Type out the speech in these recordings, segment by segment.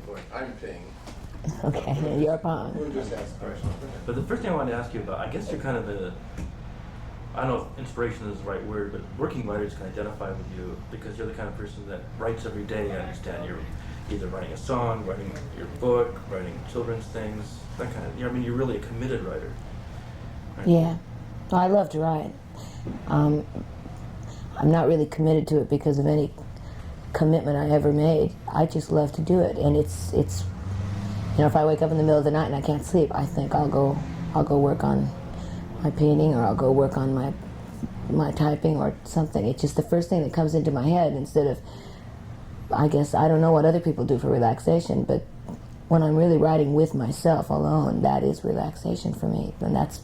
for it. I'm paying. Okay, you're a pawn. We'll just ask questions. But the first thing I wanted to ask you about, I guess you're kind of I don't know if inspiration is the right word, but working writers can identify with you because you're the kind of person that writes every day. I understand you're either writing a song, writing your book, writing children's things, that kind of, I mean, you're really a committed writer. Right? Yeah, well, I love to write. I'm not really committed to it because of any commitment I ever made. I just love to do it, and it's you know, if I wake up in the middle of the night and I can't sleep, I think I'll go work on my painting, or I'll go work on my typing or something. It's just the first thing that comes into my head instead of, I guess, I don't know what other people do for relaxation, but when I'm really writing with myself alone, that is relaxation for me, and that's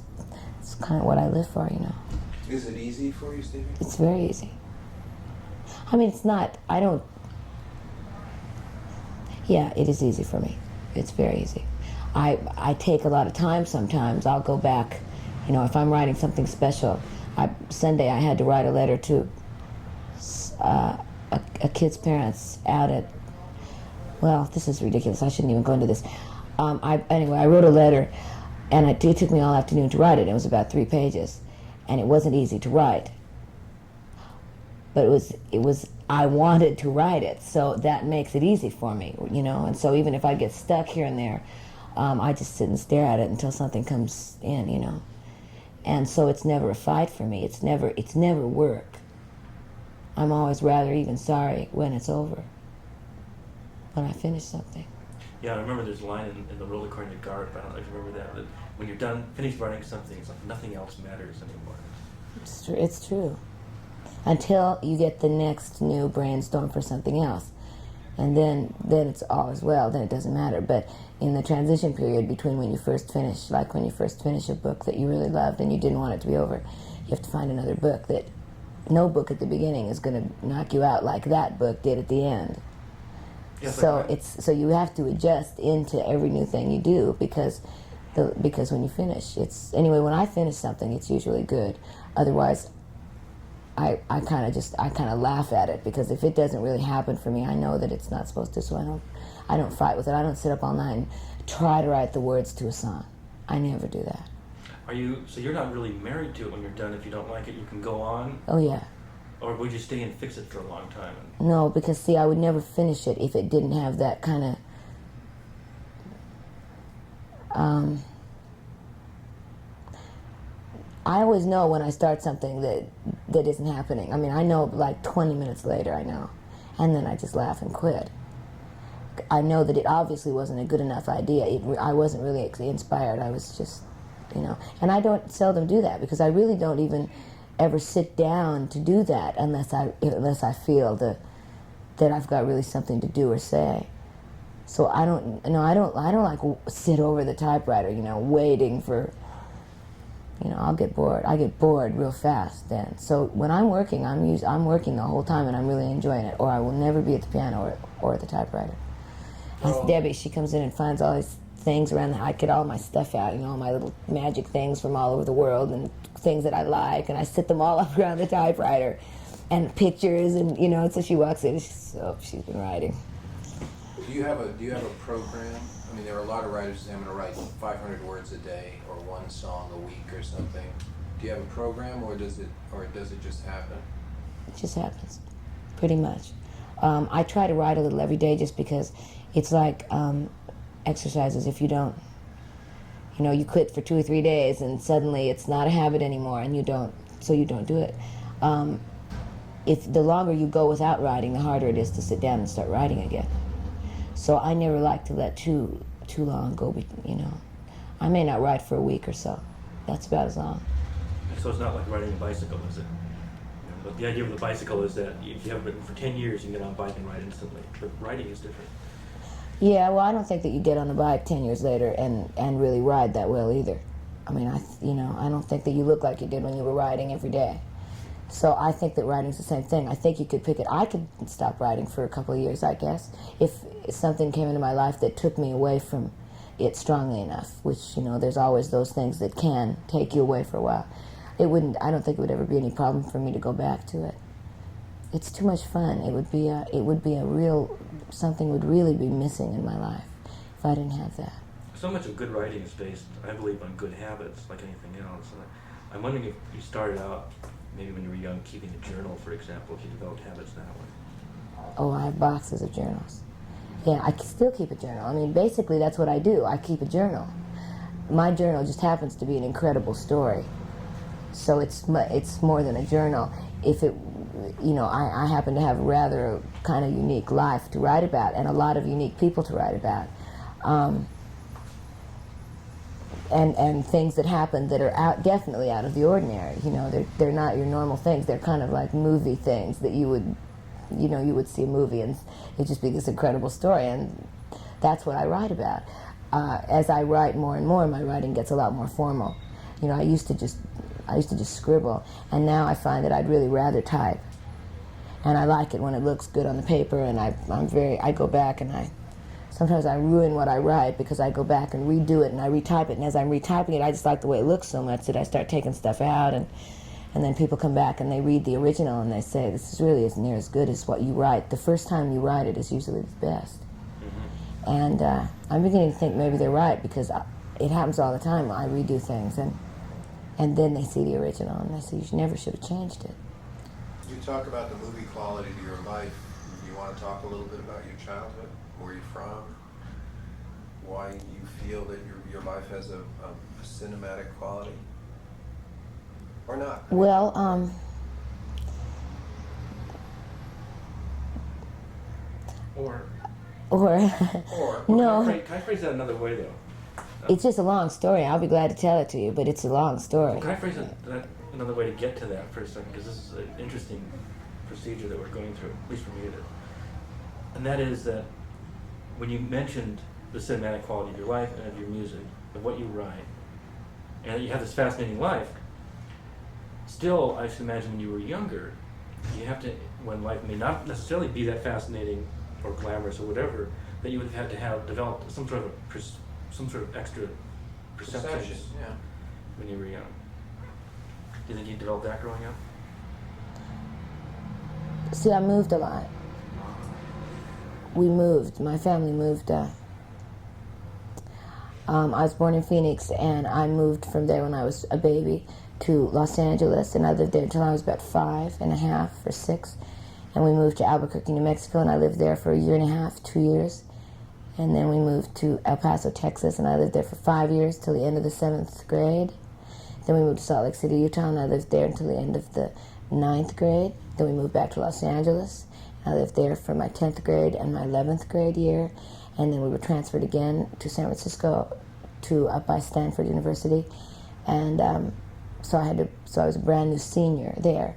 kind of what I live for, you know. Is it easy for you, Stevie? It's very easy. I mean, it's not, yeah, it is easy for me. It's very easy. I take a lot of time sometimes. I'll go back, you know, if I'm writing something special. Sunday I had to write a letter to a kid's parents out at, well, this is ridiculous. I shouldn't even go into this. Anyway, I wrote a letter, and it took me all afternoon to write it. It was about 3 pages, and it wasn't easy to write. But it was I wanted to write it, so that makes it easy for me, you know. And so even if I get stuck here and there, I just sit and stare at it until something comes in, you know. And so it's never a fight for me. It's never work. I'm always rather even sorry when it's over, when I finish something. Yeah, I remember there's a line in The World According to Garth, I don't know if you remember that when you're finished writing something, it's like nothing else matters anymore. It's true. Until you get the next new brainstorm for something else. And then it's all as well, then it doesn't matter. But in the transition period between when you first finish, like when you first finish a book that you really loved and you didn't want it to be over, you have to find another book that, no book at the beginning is going to knock you out like that book did at the end. Yes, so you have to adjust into every new thing you do because when you finish, anyway, when I finish something, it's usually good. Otherwise, I kind of laugh at it, because if it doesn't really happen for me, I know that it's not supposed to, so I don't fight with it. I don't sit up all night and try to write the words to a song. I never do that. So you're not really married to it when you're done? If you don't like it, you can go on? Oh, yeah. Or would you stay and fix it for a long time? No, because, see, I would never finish it if it didn't have that kind of... I always know when I start something that isn't happening. I mean, I know like 20 minutes later, I know. And then I just laugh and quit. I know that it obviously wasn't a good enough idea. I wasn't really inspired. I was just, you know. And I don't seldom do that, because I really don't even ever sit down to do that unless I feel that I've got really something to do or say. So I don't like sit over the typewriter, you know, waiting for... You know, I'll get bored. I get bored real fast then. So when I'm working, I'm working the whole time, and I'm really enjoying it, or I will never be at the piano or at the typewriter. Ask Debbie. She comes in and finds all these things around. I get all my stuff out, you know, all my little magic things from all over the world, and things that I like, and I sit them all up around the typewriter, and pictures, and, you know, so she walks in, and she's been writing. Do you have a program? I mean, there are a lot of writers who say, I'm going to write 500 words a day, or one song a week, or something. Do you have a program, or does it just happen? It just happens, pretty much. I try to write a little every day, just because it's like exercises. If you don't, you know, you quit for 2 or 3 days, and suddenly it's not a habit anymore, and you don't do it. If the longer you go without writing, the harder it is to sit down and start writing again. So I never like to let too long go, you know. I may not write for a week or so. That's about as long. So it's not like riding a bicycle, is it? But the idea of the bicycle is that if you haven't written for 10 years, you can get on a bike and ride instantly. But writing is different. Yeah, well, I don't think that you get on a bike 10 years later and really ride that well either. I mean, I don't think that you look like you did when you were riding every day. So I think that writing's the same thing. I think you could pick it. I could stop writing for a couple of years, I guess, if something came into my life that took me away from it strongly enough, which, you know, there's always those things that can take you away for a while. I don't think it would ever be any problem for me to go back to it. It's too much fun. It would be a real something would really be missing in my life if I didn't have that. So much of good writing is based, I believe, on good habits, like anything else. And I'm wondering if you started out, maybe when you were young, keeping a journal, for example, if you developed habits that way. Oh, I have boxes of journals. Yeah, I still keep a journal. I mean, basically, that's what I do. I keep a journal. My journal just happens to be an incredible story. So it's more than a journal. If it, I happen to have rather kind of unique life to write about, and a lot of unique people to write about. And things that happen that are definitely out of the ordinary. They're not your normal things. They're kind of like movie things that you would see a movie and it'd just be this incredible story, and that's what I write about. As I write more and more, my writing gets a lot more formal. I used to just scribble, and now I find that I'd really rather type, and I like it when it looks good on the paper. And I go back and sometimes I ruin what I write because I go back and redo it and I retype it, and as I'm retyping it, I just like the way it looks so much that I start taking stuff out, and then people come back and they read the original and they say, this is really as near as good as what you write. The first time you write it is usually the best. Mm-hmm. And I'm beginning to think maybe they're right, because it happens all the time. I redo things and then they see the original and they say, you never should have changed it. You talk about the movie quality to your life. Do you want to talk a little bit about your childhood? Where you're from? Why you feel that your life has a cinematic quality? Or not? Well, Or no. Can I phrase that another way, though? It's just a long story. I'll be glad to tell it to you, but it's a long story. Can I phrase that another way to get to that for a second? Because this is an interesting procedure that we're going through, at least for me. And that is that when you mentioned the cinematic quality of your life and of your music, of what you write, and you have this fascinating life, still, I should imagine when you were younger, you have to, when life may not necessarily be that fascinating or glamorous or whatever, that you would have had to have developed some sort of extra perception when you were young. Do you think you developed that growing up? See, I moved a lot. We moved. My family moved. I was born in Phoenix, and I moved from there when I was a baby to Los Angeles, and I lived there until I was about 5 and a half or 6. And we moved to Albuquerque, New Mexico, and I lived there for 1.5 years, 2 years. And then we moved to El Paso, Texas, and I lived there for 5 years till the end of the 7th grade. Then we moved to Salt Lake City, Utah, and I lived there until the end of the 9th grade. Then we moved back to Los Angeles. I lived there for my 10th grade and my 11th grade year. And then we were transferred again to San Francisco, up by Stanford University. And so I was a brand new senior there.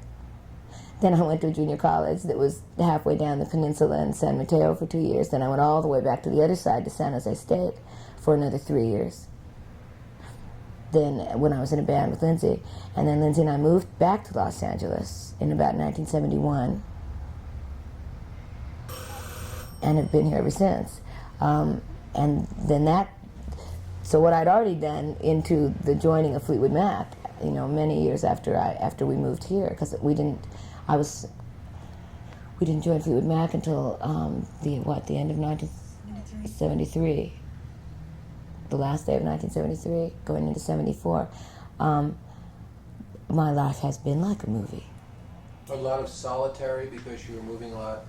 Then I went to a junior college that was halfway down the peninsula in San Mateo for 2 years. Then I went all the way back to the other side to San Jose State for another 3 years. Then when I was in a band with Lindsay. And then Lindsay and I moved back to Los Angeles in about 1971. And have been here ever since. And then so what I'd already done into the joining of Fleetwood Mac, many years after we moved here, because we didn't join Fleetwood Mac until the end of 1973, the last day of 1973, going into 74. My life has been like a movie. A lot of solitary because you were moving a lot,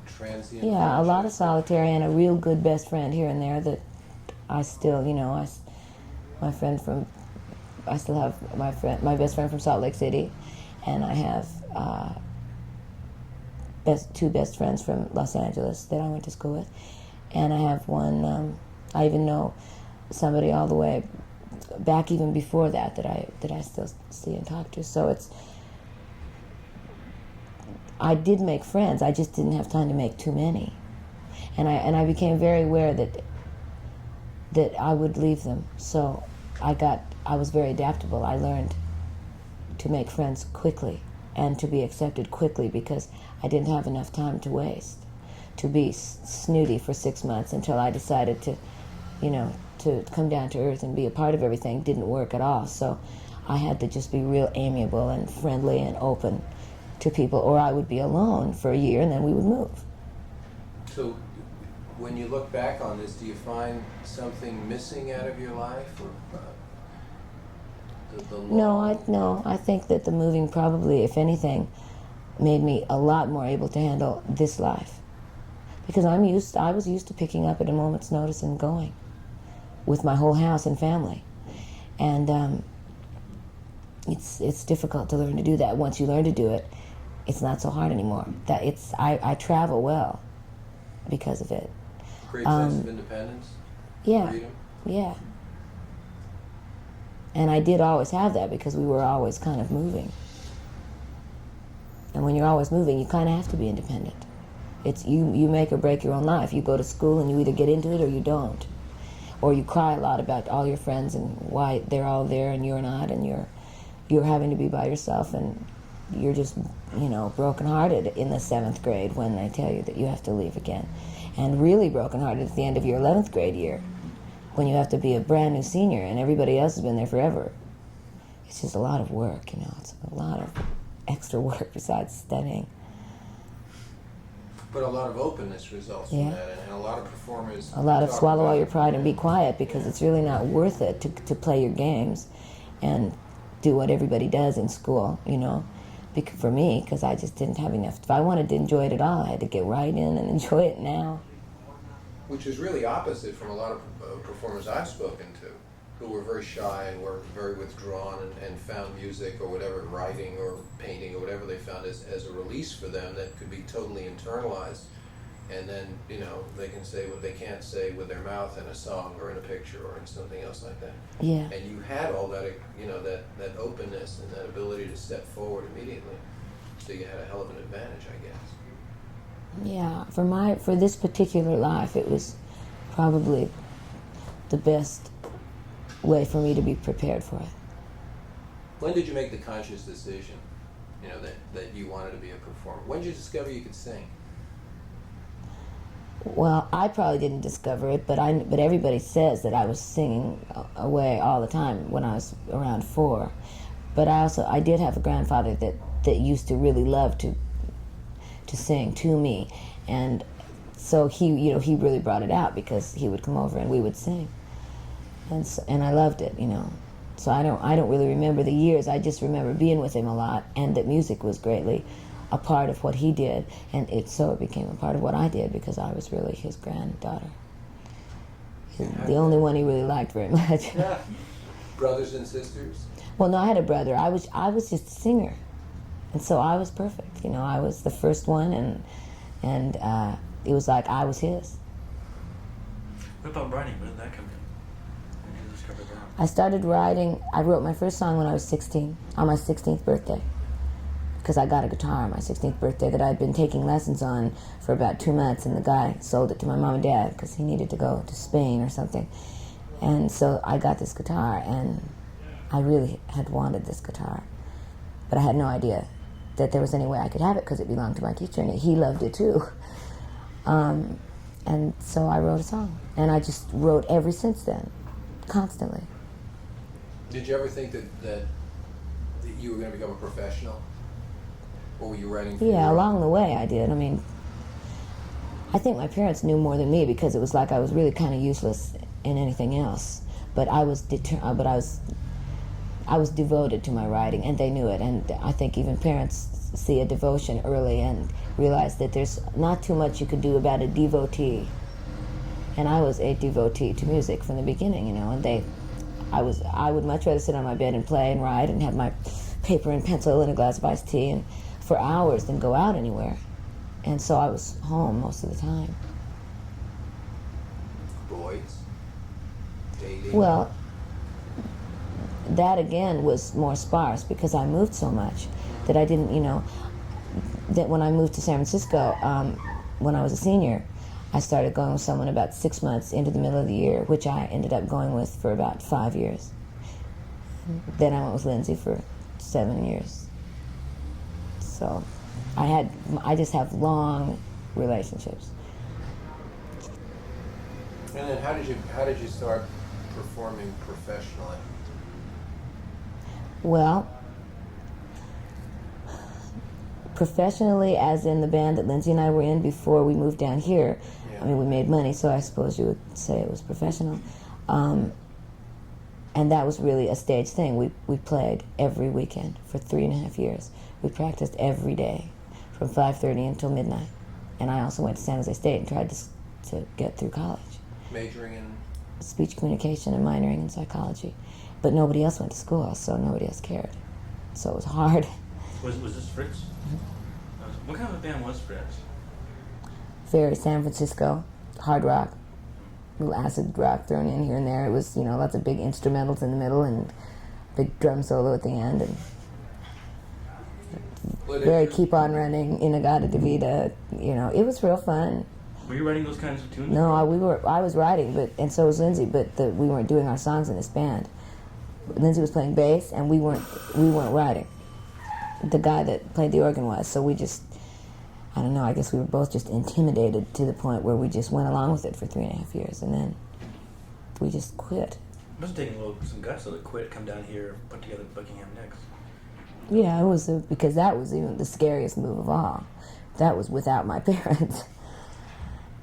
transient. Yeah, a lot of solitary and a real good best friend here and there that I still, I still have my best friend from Salt Lake City, and I have two best friends from Los Angeles that I went to school with, and I have one. I even know somebody all the way back even before that I still see and talk to. So I did make friends. I just didn't have time to make too many, and I became very aware that I would leave them. So I was very adaptable. I learned to make friends quickly and to be accepted quickly because I didn't have enough time to waste, to be snooty for 6 months until I decided to come down to earth and be a part of everything. Didn't work at all. So I had to just be real amiable and friendly and open to people, or I would be alone for a year and then we would move. So When you look back on this, do you find something missing out of your life, or the law? No, I think that the moving probably, if anything, made me a lot more able to handle this life. Because I was used to picking up at a moment's notice and going with my whole house and family. And it's difficult to learn to do that. Once you learn to do it, it's not so hard anymore. I travel well because of it. Great sense of independence? Yeah, Freedom? yeah. And I did always have that because we were always kind of moving. And when you're always moving, you kind of have to be independent. It's you make or break your own life. You go to school and you either get into it or you don't. Or you cry a lot about all your friends and why they're all there and you're not, and you're having to be by yourself, and you're just, brokenhearted in the 7th grade when they tell you that you have to leave again. And really brokenhearted at the end of your 11th grade year when you have to be a brand new senior and everybody else has been there forever. It's just a lot of work, It's a lot of extra work besides studying. But a lot of openness results from that, and a lot of performers... A lot of swallow all your pride and be quiet, because it's really not worth it to play your games and do what everybody does in school, for me, because I just didn't have enough. If I wanted to enjoy it at all, I had to get right in and enjoy it now. Which is really opposite from a lot of performers I've spoken to, who were very shy and were very withdrawn and found music or whatever, writing or painting or whatever they found as a release for them that could be totally internalized. And then, they can say what they can't say with their mouth in a song or in a picture or in something else like that. Yeah. And you had all that, that openness and that ability to step forward immediately. So you had a hell of an advantage, I guess. Yeah, for this particular life, it was probably the best way for me to be prepared for it. When did you make the conscious decision, that you wanted to be a performer? When did you discover you could sing? Well, I probably didn't discover it, but everybody says that I was singing away all the time when I was around 4. But I did have a grandfather that used to really love to sing to me, and so he really brought it out, because he would come over and we would sing, and I loved it, So I don't really remember the years. I just remember being with him a lot, and that music was greatly a part of what he did, and it became a part of what I did, because I was really his granddaughter. The only one he really liked very much. Brothers and sisters? Well, no, I had a brother. I was just a singer, and so I was perfect. I was the first one, and it was like I was his. What about writing? When did that come in? When did you discover that? I started writing. I wrote my first song when I was 16, on my 16th birthday, because I got a guitar on my 16th birthday that I'd been taking lessons on for about 2 months, and the guy sold it to my mom and dad because he needed to go to Spain or something. And so I got this guitar, and I really had wanted this guitar, but I had no idea that there was any way I could have it, because it belonged to my teacher, and he loved it too. And so I wrote a song, and I just wrote ever since then, constantly. Did you ever think that you were going to become a professional? Or were you writing for Yeah, along the way I did. I think my parents knew more than me, because it was like I was really kind of useless in anything else. But I was devoted to my writing, and they knew it. And I think even parents see a devotion early and realize that there's not too much you could do about a devotee. And I was a devotee to music from the beginning, and I would much rather sit on my bed and play and write and have my paper and pencil and a glass of iced tea and for hours than go out anywhere. And so I was home most of the time. Boys? Dating? Well, that again was more sparse, because I moved so much that I didn't, that when I moved to San Francisco, when I was a senior, I started going with someone about 6 months into the middle of the year, which I ended up going with for about 5 years. Then I went with Lindsay for 7 years. So I just have long relationships. And then how did you start performing professionally? Well, professionally, as in the band that Lindsay and I were in before we moved down here, I mean, we made money, so I suppose you would say it was professional. And that was really a stage thing. We played every weekend for 3.5 years. We practiced every day from 5:30 until midnight. And I also went to San Jose State and tried to get through college. Majoring in? Speech communication and minoring in psychology. But nobody else went to school, so nobody else cared. So it was hard. Was this Fritz? What kind of a band was Fritz? Very San Francisco, hard rock, little acid rock thrown in here and there. It was, lots of big instrumentals in the middle and big drum solo at the end, and very keep on running, Inagata Davida. It was real fun. Were you writing those kinds of tunes? No, I was writing, and so was Lindsay, but we weren't doing our songs in this band. Lindsay was playing bass, and we weren't writing. The guy that played the organ was, so we just, I don't know, I guess we were both just intimidated to the point where we just went along with it for 3.5 years, and then we just quit. It must have taken some guts to quit, come down here, put together Buckingham Nicks. Yeah, it was because that was even the scariest move of all. That was without my parents.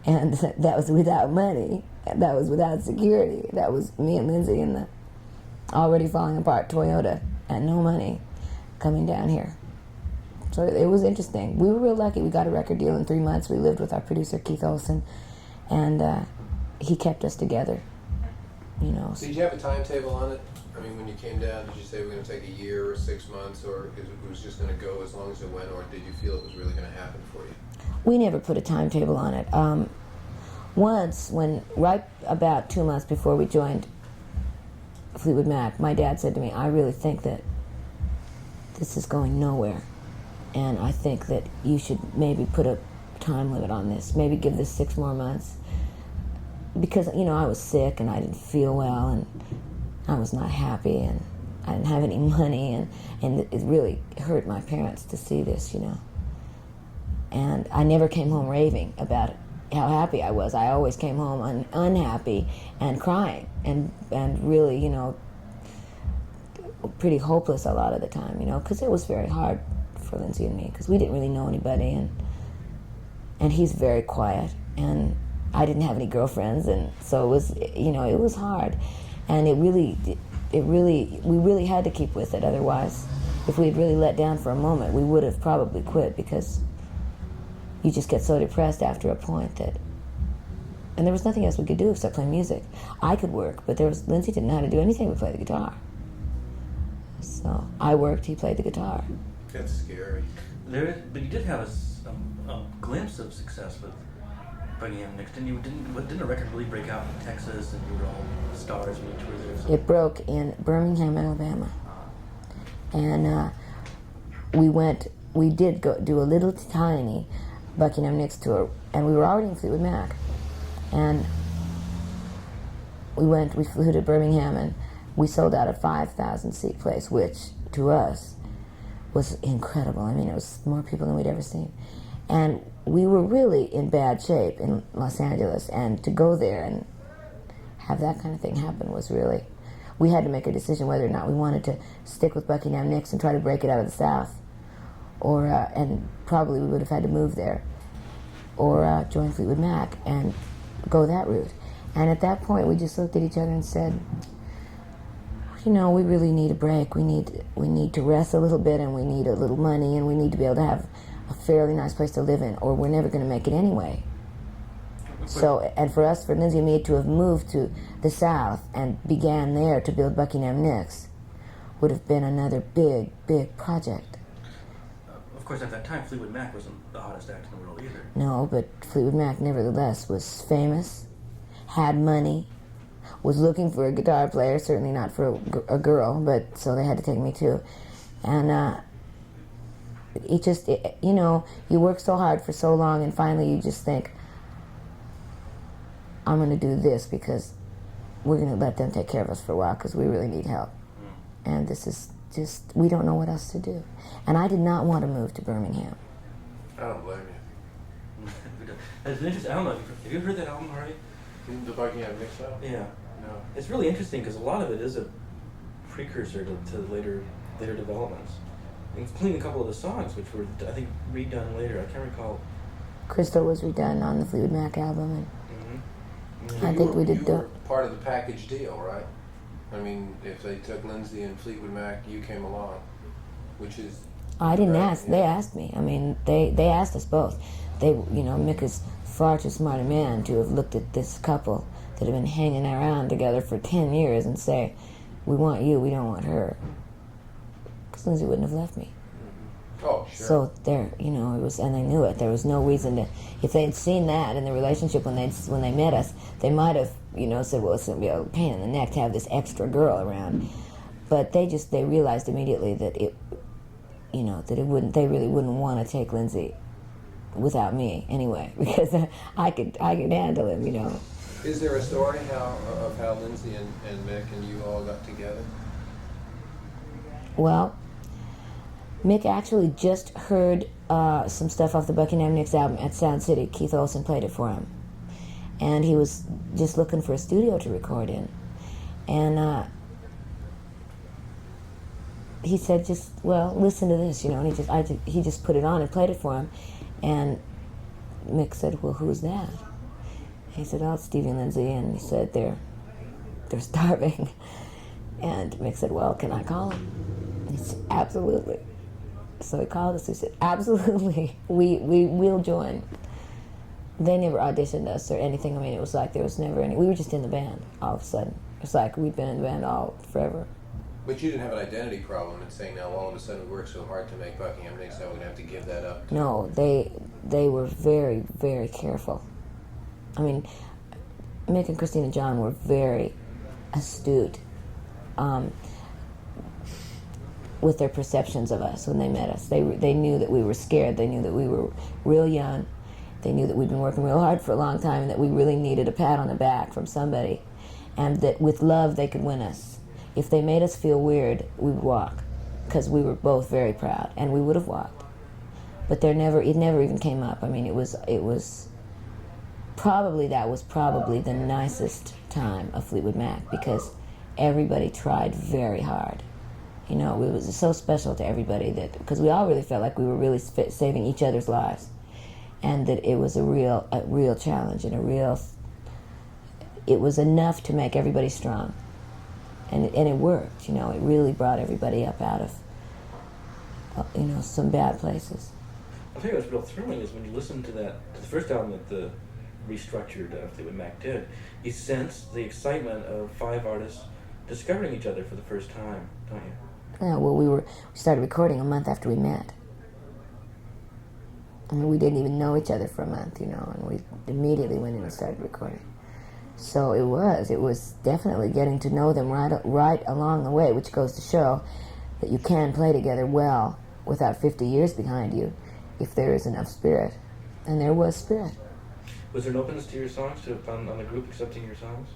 And that was without money. That was without security. That was me and Lindsay in the already falling apart Toyota and no money coming down here. So it was interesting. We were real lucky. We got a record deal in 3 months. We lived with our producer, Keith Olsen, and he kept us together. Did you have a timetable on it? I mean, when you came down, did you say we're going to take a year or 6 months, or it was just going to go as long as it went, or did you feel it was really going to happen for you? We never put a timetable on it. Once, right about 2 months before we joined Fleetwood Mac, my dad said to me, I really think that this is going nowhere, and I think that you should maybe put a time limit on this, maybe give this 6 more months, because, I was sick and I didn't feel well, and I was not happy, and I didn't have any money, and it really hurt my parents to see this, And I never came home raving about it, how happy I was. I always came home unhappy and crying and really, pretty hopeless a lot of the time, because it was very hard for Lindsay and me, because we didn't really know anybody, and he's very quiet, and I didn't have any girlfriends, and so it was, it was hard, and we really had to keep with it. Otherwise, if we had really let down for a moment, we would have probably quit, because you just get so depressed after a point and there was nothing else we could do except play music. I could work, but Lindsay didn't know how to do anything but play the guitar. So I worked, he played the guitar. That's scary. But you did have a glimpse of success with Buckingham Nicks, didn't you? Didn't a record really break out in Texas, and you were all stars when you toured there? So? It broke in Birmingham, Alabama, and we did go do a little tiny Buckingham Nicks tour, and we were already in Fleetwood Mac, and we flew to Birmingham, and we sold out a 5,000 seat place, which to us was incredible. I mean, it was more people than we'd ever seen, and we were really in bad shape in Los Angeles, and to go there and have that kind of thing happen was really, we had to make a decision whether or not we wanted to stick with Buckingham Nicks and try to break it out of the South, or and probably we would have had to move there, or join Fleetwood Mac and go that route. And at that point, we just looked at each other and said, we really need a break. We need to rest a little bit, and we need a little money, and we need to be able to have a fairly nice place to live in, or we're never going to make it anyway. So, and for Lindsay and me to have moved to the South and began there to build Buckingham Nicks would have been another big, big project. Of course, at that time, Fleetwood Mac wasn't the hottest act in the world either. No, but Fleetwood Mac nevertheless was famous, had money, was looking for a guitar player, certainly not for a girl, but so they had to take me too. And you work so hard for so long, and finally you just think, I'm going to do this because we're going to let them take care of us for a while, because we really need help. And this is just, we don't know what else to do. And I did not want to move to Birmingham. I don't blame you. It's interesting. I don't know. Have you heard that album, Harvey? The Buckingham Nicks album? Yeah. No. It's really interesting because a lot of it is a precursor to later developments, including a couple of the songs, which were, I think, redone later. I can't recall Crystal was redone on the Fleetwood Mac album, and Mm-hmm. I think we did You the. were part of the package deal, right? I mean, if they took Lindsay and Fleetwood Mac, you came along, which is. I didn't right, ask. They asked me. I mean, they asked us both. They, Mick is far too smart a man to have looked at this couple that had been hanging around together for 10 years and say, "We want you. We don't want her." Because Lindsay wouldn't have left me. Oh, sure. So there, it was, and they knew it. There was no reason to. If they had seen that in the relationship when they met us, they might have, said, "Well, it's going to be a pain in the neck to have this extra girl around." But they realized immediately that it, that it wouldn't. They really wouldn't want to take Lindsay without me anyway, because I could handle him, Is there a story of how Lindsay and Mick and you all got together? Well, Mick actually just heard some stuff off the Buckingham Nicks album at Sound City. Keith Olsen played it for him. And he was just looking for a studio to record in. And he said, listen to this, and he just put it on and played it for him. And Mick said, "Well, who's that?" He said, "Oh, it's Stevie and Lindsay." And he said, they're starving. And Mick said, "Well, can I call him?" He said, "Absolutely." So he called us. He said, "Absolutely, we'll join." They never auditioned us or anything. I mean, it was like there was never any. We were just in the band all of a sudden. It's like we'd been in the band all forever. But you didn't have an identity problem in saying, now all of a sudden we worked so hard to make Buckingham Nicks, now we're going to have to give that up. No, they were very, very careful. I mean, Mick and Christina John were very astute with their perceptions of us when they met us. They knew that we were scared. They knew that we were real young. They knew that we'd been working real hard for a long time and that we really needed a pat on the back from somebody, and that with love they could win us. If they made us feel weird, we would walk, because we were both very proud, and we would have walked. But it never even came up. I mean, it was probably the nicest time of Fleetwood Mac, because everybody tried very hard. It was so special to everybody because we all really felt like we were really saving each other's lives, and that it was a real challenge, and it was enough to make everybody strong. And it worked, It really brought everybody up out of, some bad places. I'll tell you what's real thrilling is when you listen to the first album that the restructured Fleetwood Mac did, you sense the excitement of 5 artists discovering each other for the first time, don't you? Yeah, well, we started recording a month after we met. I mean, we didn't even know each other for a month, and we immediately went in and started recording. So it was definitely getting to know them right along the way, which goes to show that you can play together well without 50 years behind you if there is enough spirit. And there was spirit. Was there an openness to your songs, on the group accepting your songs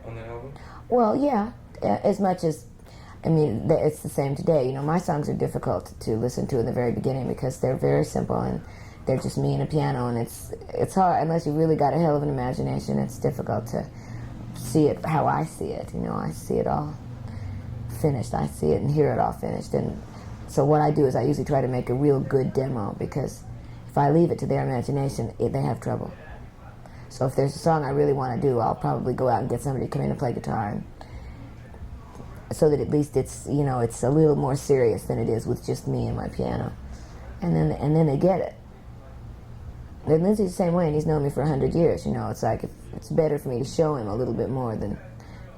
on that album? Well, yeah, as much as, it's the same today. My songs are difficult to listen to in the very beginning because they're very simple and they're just me and a piano, and it's hard unless you really got a hell of an imagination. It's difficult to see it how I see it. I see it all finished. I see it and hear it all finished. And so what I do is I usually try to make a real good demo, because if I leave it to their imagination, they have trouble. So if there's a song I really want to do, I'll probably go out and get somebody to come in and play guitar, and so that at least it's it's a little more serious than it is with just me and my piano, and then they get it. And Lindsay's the same way, and he's known me for 100 years. It's like it's better for me to show him a little bit more than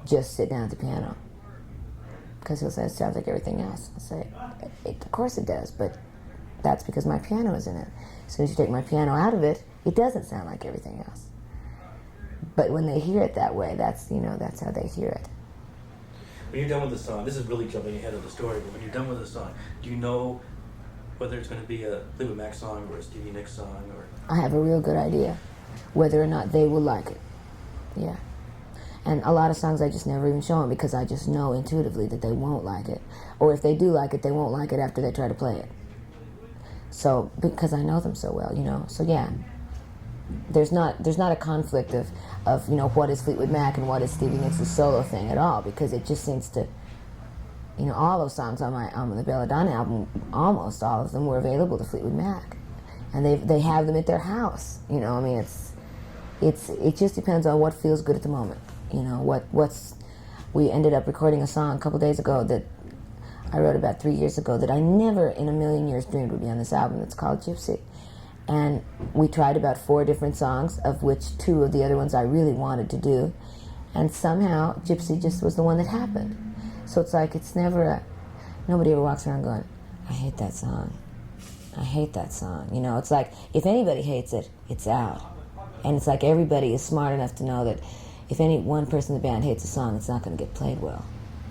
just sit down at the piano, because he'll say it sounds like everything else. I'll say, of course it does, but that's because my piano is in it. As soon as you take my piano out of it, it doesn't sound like everything else. But when they hear it that way, that's how they hear it. When you're done with the song, this is really jumping ahead of the story, but when you're done with the song, do you know whether it's going to be a Fleetwood Mac song or a Stevie Nicks song? Or I have a real good idea whether or not they will like it. Yeah. And a lot of songs I just never even show them, because I just know intuitively that they won't like it. Or if they do like it, they won't like it after they try to play it. So, because I know them so well, So yeah, there's not a conflict of what is Fleetwood Mac and what is Stevie Nicks' solo thing at all, because it just seems to, all those songs on the Belladonna album, almost all of them were available to Fleetwood Mac. and they have them at their house. You know, I mean, it just depends on what feels good at the moment. You know, we ended up recording a song a couple days ago that I wrote about 3 years ago that I never in a million years dreamed would be on this album. It's called Gypsy. And we tried about 4 different songs, of which 2 of the other ones I really wanted to do. And somehow Gypsy just was the one that happened. So it's like it's never nobody ever walks around going, I hate that song. I hate that song. You know, it's like if anybody hates it, it's out. And it's like everybody is smart enough to know that if any one person in the band hates a song, it's not going to get played well.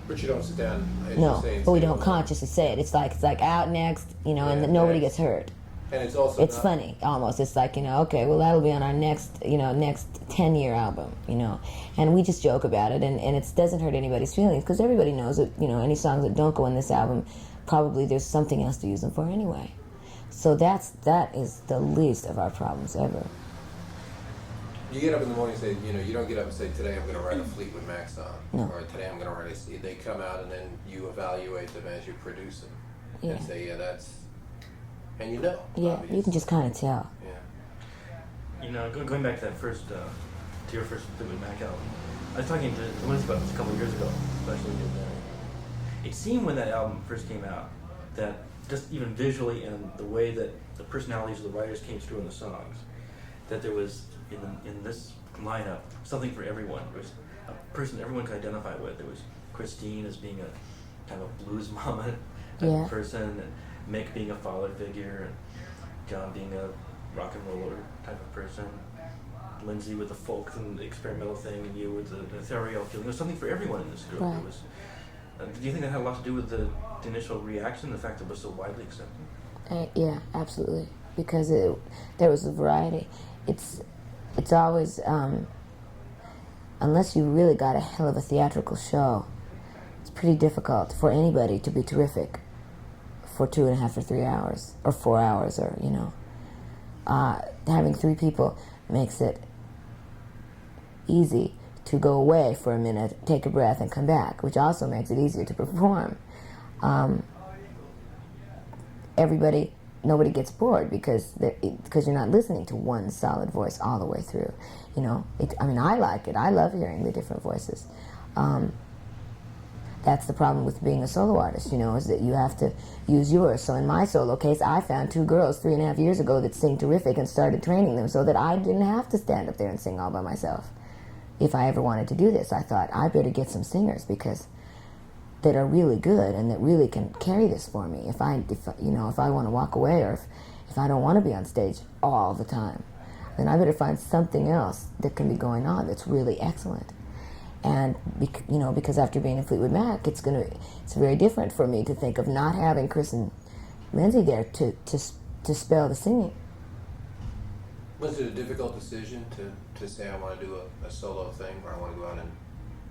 But you don't sit down, as No, you say, and but we say, don't "Oh, consciously say it. It's like out next, you know, and nobody gets hurt. And it's also It's not, funny, almost. It's like, you know, okay, well, that'll be on our next 10-year album, you know. And we just joke about it, and it doesn't hurt anybody's feelings, because everybody knows that, you know, any songs that don't go in this album, probably there's something else to use them for anyway. So that is the least of our problems ever. You get up in the morning and say, you know, you don't get up and say, today I'm going to write a Fleetwood Mac song. No. Or today I'm going to write a... They come out and then you evaluate them as you produce them. Yeah. And say, yeah, that's... And you know. Yeah, obviously. you can just kind of tell. Yeah. You know, going back to that first, to your first Fleetwood Mac album, I was talking to Lindsay about this a couple of years ago, especially when you were there. It seemed when that album first came out that just even visually and the way that the personalities of the writers came through in the songs, that there was in this lineup something for everyone. There was a person everyone could identify with. There was Christine as being a kind of a blues mama type of person, and Mick being a father figure, and John being a rock and roller type of person, Lindsay with the folk and the experimental thing, and you with the ethereal feeling. There was something for everyone in this group. Right. It was, do you think that had a lot to do with the initial reaction, the fact that it was so widely accepted? Yeah, absolutely. Because there was a variety. It's always, unless you really got a hell of a theatrical show, it's pretty difficult for anybody to be terrific for 2.5 or 3 hours, or 4 hours, or, you know. Having 3 people makes it easy to go away for a minute, take a breath, and come back, which also makes it easier to perform. Nobody gets bored because you're not listening to one solid voice all the way through. You know, I like it. I love hearing the different voices. That's the problem with being a solo artist, you know, is that you have to use yours. So in my solo case, I found 2 girls 3.5 years ago that sing terrific and started training them so that I didn't have to stand up there and sing all by myself. If I ever wanted to do this, I thought, I better get some singers because that are really good and that really can carry this for me. If I want to walk away, or if I don't want to be on stage all the time, then I better find something else that can be going on that's really excellent. And because after being in Fleetwood Mac, it's very different for me to think of not having Chris and Lindsay there to spell the singing. Was it a difficult decision to say I want to do a solo thing, or I want to go out and...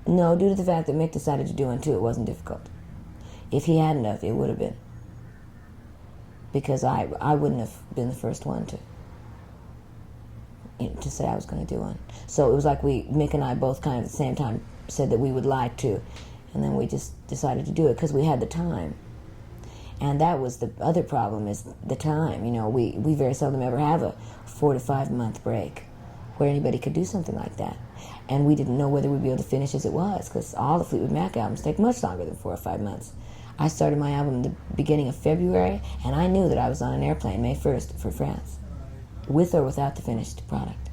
No, due to the fact that Mick decided to do one too, it wasn't difficult. If he hadn't have, it would have been. Because I wouldn't have been the first one to say I was going to do one. So it was like Mick and I both kind of at the same time said that we would like to, and then we just decided to do it because we had the time. And that was the other problem, is the time. You know, we very seldom ever have a 4 to 5 month break where anybody could do something like that. And we didn't know whether we'd be able to finish as it was, because all the Fleetwood Mac albums take much longer than 4 or 5 months. I started my album the beginning of February, and I knew that I was on an airplane May 1st for France, with or without the finished product.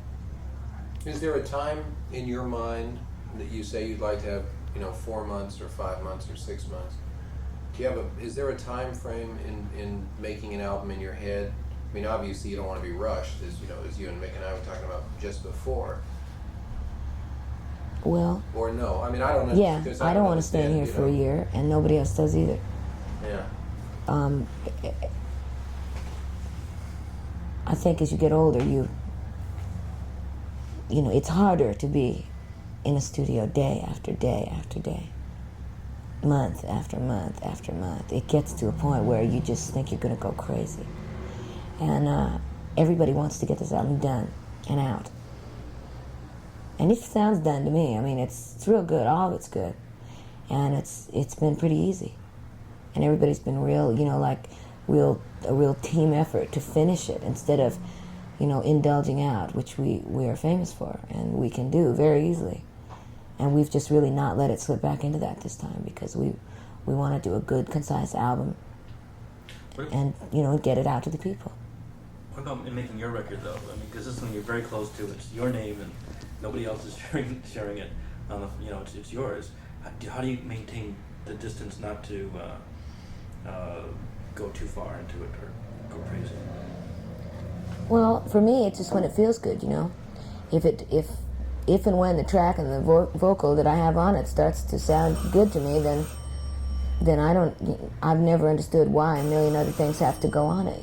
Is there a time in your mind that you say you'd like to have, 4 months or 5 months or 6 months? Is there a time frame in making an album in your head? I mean, obviously you don't want to be rushed, as you and Mick and I were talking about just before. Well, or no? I mean, I don't know. Yeah, I don't want to stay in here for a year, and nobody else does either. Yeah. I think as you get older, it's harder to be in a studio day after day after day, month after month after month. It gets to a point where you just think you're going to go crazy. And everybody wants to get this album done and out. And it sounds done to me. I mean, it's real good. All of it's good. And it's been pretty easy. And everybody's been real, like a real team effort to finish it instead of, indulging out, which we are famous for and we can do very easily. And we've just really not let it slip back into that this time because we want to do a good, concise album and, get it out to the people. What about in making your record, though? I mean, because this is something you're very close to. It's your name, and nobody else is sharing it. It's yours. How do you maintain the distance not to go too far into it or go crazy? Well, for me, it's just when it feels good, If and when the track and the vocal that I have on it starts to sound good to me, then I've never understood why a million other things have to go on it,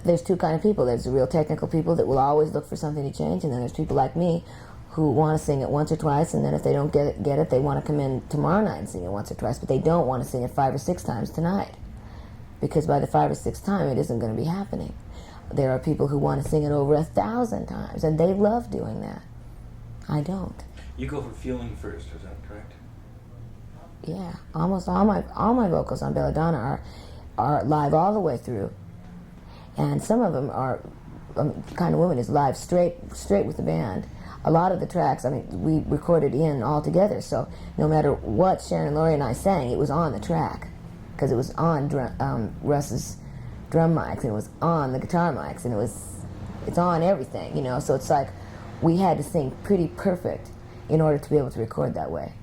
There's two kind of people. There's the real technical people that will always look for something to change, and then there's people like me who want to sing it once or twice, and then if they don't get it, they want to come in tomorrow night and sing it once or twice, but they don't want to sing it 5 or 6 times tonight, because by the 5 or 6th time, it isn't going to be happening. There are people who want to sing it over 1,000 times, and they love doing that. I don't. You go for feeling first, is that correct? Yeah, almost all my vocals on Belladonna are live all the way through, and some of them are Kind of Woman is live straight with the band. A lot of the tracks, we recorded in all together, so no matter what Sharon, Laurie, and I sang, it was on the track because it was on Russ's drum mics, and it was on the guitar mics, and it's on everything, So it's like we had to sing pretty perfect in order to be able to record that way,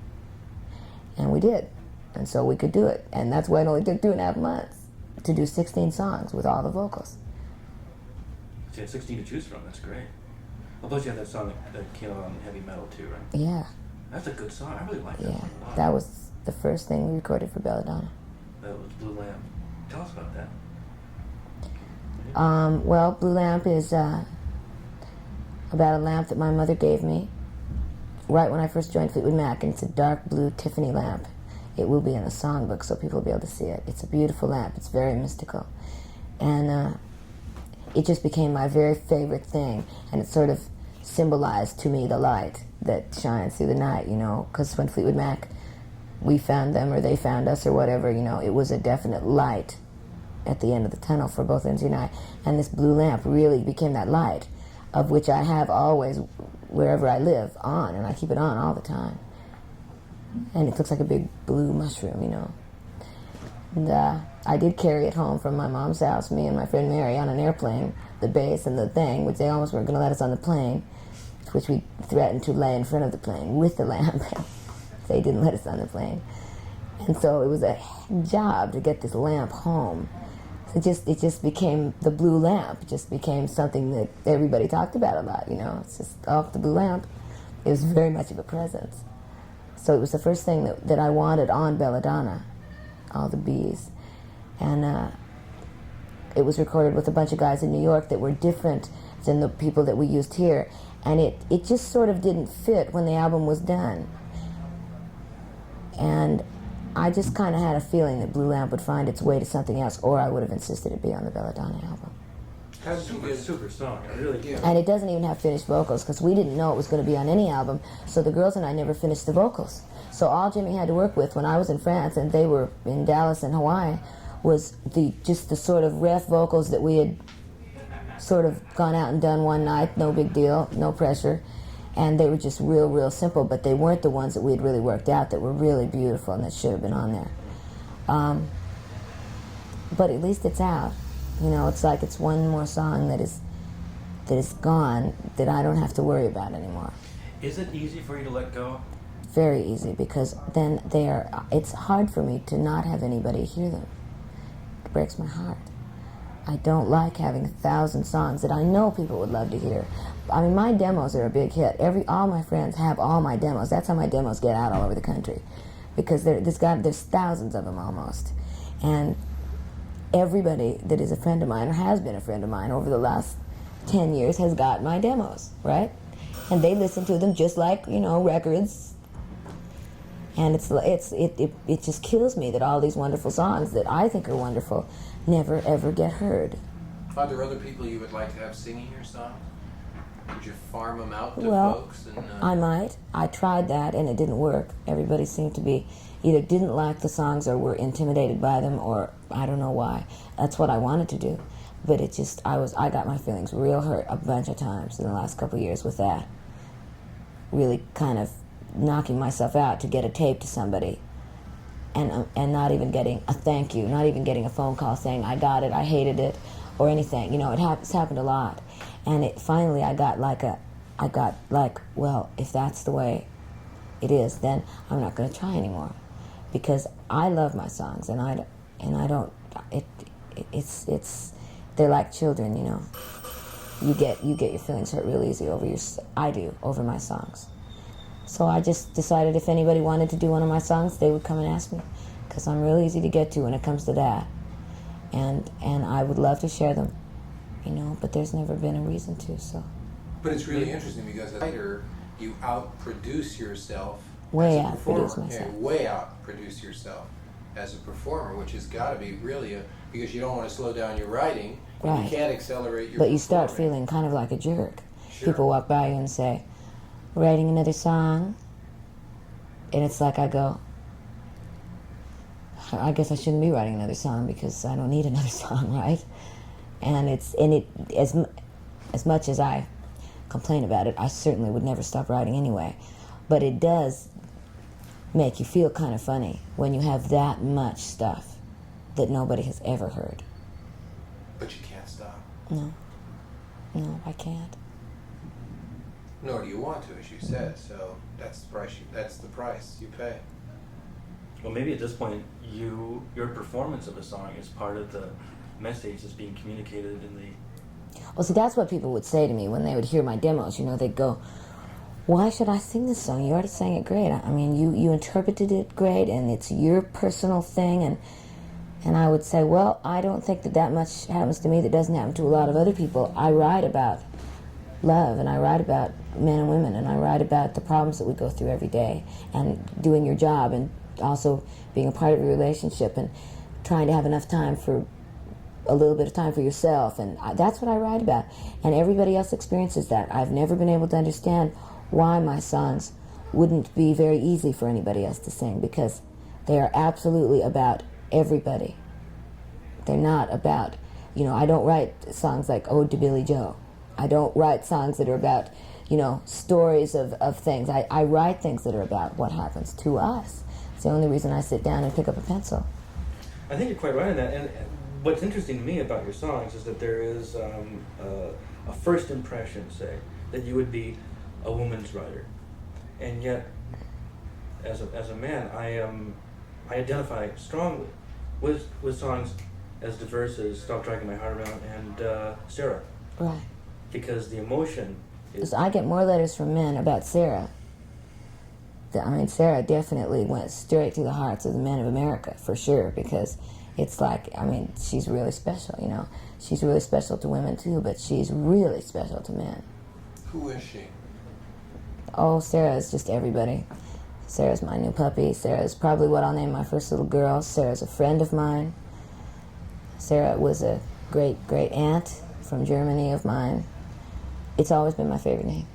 and we did, and so we could do it, and that's why it only took 2.5 months to do 16 songs with all the vocals. So you had 16 to choose from. That's great. Plus you had that song that came out on Heavy Metal too, right? Yeah. That's a good song. I really like that song a lot. That was the first thing we recorded for Belladonna. That was Blue Lamp. Tell us about that. Well, Blue Lamp is about a lamp that my mother gave me right when I first joined Fleetwood Mac, and it's a dark blue Tiffany lamp. It will be in a songbook so people will be able to see it. It's a beautiful lamp. It's very mystical. And it just became my very favorite thing, and it sort of symbolized to me the light that shines through the night, because when Fleetwood Mac, we found them or they found us or whatever, it was a definite light at the end of the tunnel for both Lindsay and I, and this blue lamp really became that light, of which I have always, wherever I live, on, and I keep it on all the time. And it looks like a big blue mushroom, And I did carry it home from my mom's house, me and my friend Mary, on an airplane, the bass and the thing, which they almost weren't going to let us on the plane, which we threatened to lay in front of the plane with the lamp. They didn't let us on the plane. And so it was a job to get this lamp home. It just became, the blue lamp just became something that everybody talked about a lot, It's just, the blue lamp. It was very much of a presence. So it was the first thing that I wanted on Belladonna, all the bees. And it was recorded with a bunch of guys in New York that were different than the people that we used here. And it just sort of didn't fit when the album was done. And I just kind of had a feeling that Blue Lamp would find its way to something else, or I would have insisted it be on the Belladonna album. Super song. I really do. And it doesn't even have finished vocals, because we didn't know it was going to be on any album, so the girls and I never finished the vocals. So all Jimmy had to work with when I was in France and they were in Dallas and Hawaii was the sort of ref vocals that we had sort of gone out and done one night, no big deal, no pressure. And they were just real simple, but they weren't the ones that we had really worked out that were really beautiful and that should have been on there. But at least it's out. It's like it's one more song that is gone that I don't have to worry about anymore. Is it easy for you to let go? Very easy, because then it's hard for me to not have anybody hear them. It breaks my heart. I don't like having 1,000 songs that I know people would love to hear. My demos are a big hit. All my friends have all my demos. That's how my demos get out all over the country, because there's thousands of them almost. And everybody that is a friend of mine or has been a friend of mine over the last 10 years has got my demos, right? And they listen to them just like, records. And it just kills me that all these wonderful songs that I think are wonderful never ever get heard. Are there other people you would like to have singing your songs? Would you farm them out to Well, folks? And, I might. I tried that and it didn't work. Everybody seemed to be either didn't like the songs or were intimidated by them, or I don't know why. That's what I wanted to do. But it just, I got my feelings real hurt a bunch of times in the last couple of years with that. Really kind of knocking myself out to get a tape to somebody and not even getting a thank you, not even getting a phone call saying I got it, I hated it, or anything. You know, it's happened a lot. And finally I got like, well, if that's the way it is, then I'm not going to try anymore, because I love my songs, and I don't. It's they're like children, you know. You get your feelings hurt real easy over I do over my songs. So I just decided if anybody wanted to do one of my songs, they would come and ask me, because I'm real easy to get to when it comes to that, and I would love to share them, you know. But there's never been a reason to, so. But it's really interesting because as a writer, you outproduce yourself Way as a performer. outproduce myself. Yeah, way outproduce yourself as a performer, which has got to be really because you don't want to slow down your writing. And Right. you can't accelerate your But you start performing. feeling kind of like a jerk. Sure. People walk by you and say, writing another song? And it's like I go, I guess I shouldn't be writing another song because I don't need another song, right? And as much as I complain about it, I certainly would never stop writing anyway. But it does make you feel kind of funny when you have that much stuff that nobody has ever heard. But you can't stop. No, I can't. Nor do you want to, as you said. So that's the price. That's the price you pay. Well, maybe at this point, your performance of a song is part of the message that's being communicated in the. Well, see, that's what people would say to me when they would hear my demos. You know, they'd go, why should I sing this song? You already sang it great. I mean, you interpreted it great, and it's your personal thing. And I would say, well, I don't think that much happens to me that doesn't happen to a lot of other people. I write about love, and I write about men and women, and I write about the problems that we go through every day, and doing your job, and also being a part of your relationship, and trying to have enough time for a little bit of time for yourself, and that's what I write about. And everybody else experiences that. I've never been able to understand why my songs wouldn't be very easy for anybody else to sing, because they are absolutely about everybody. They're not about, you know, I don't write songs like Ode to Billy Joe. I don't write songs that are about, you know, stories of things. I write things that are about what happens to us. It's the only reason I sit down and pick up a pencil. I think you're quite right on that. And what's interesting to me about your songs is that there is a first impression, say, that you would be a woman's writer. And yet, as a man, I identify strongly with songs as diverse as Stop Dragging My Heart Around and Sarah. Right. Because the emotion is... So I get more letters from men about Sarah. I mean, Sarah definitely went straight to the hearts of the men of America, for sure, because it's like, I mean, she's really special, you know. She's really special to women, too, but she's really special to men. Who is she? Oh, Sarah is just everybody. Sarah's my new puppy. Sarah's probably what I'll name my first little girl. Sarah's a friend of mine. Sarah was a great, great aunt from Germany of mine. It's always been my favorite name.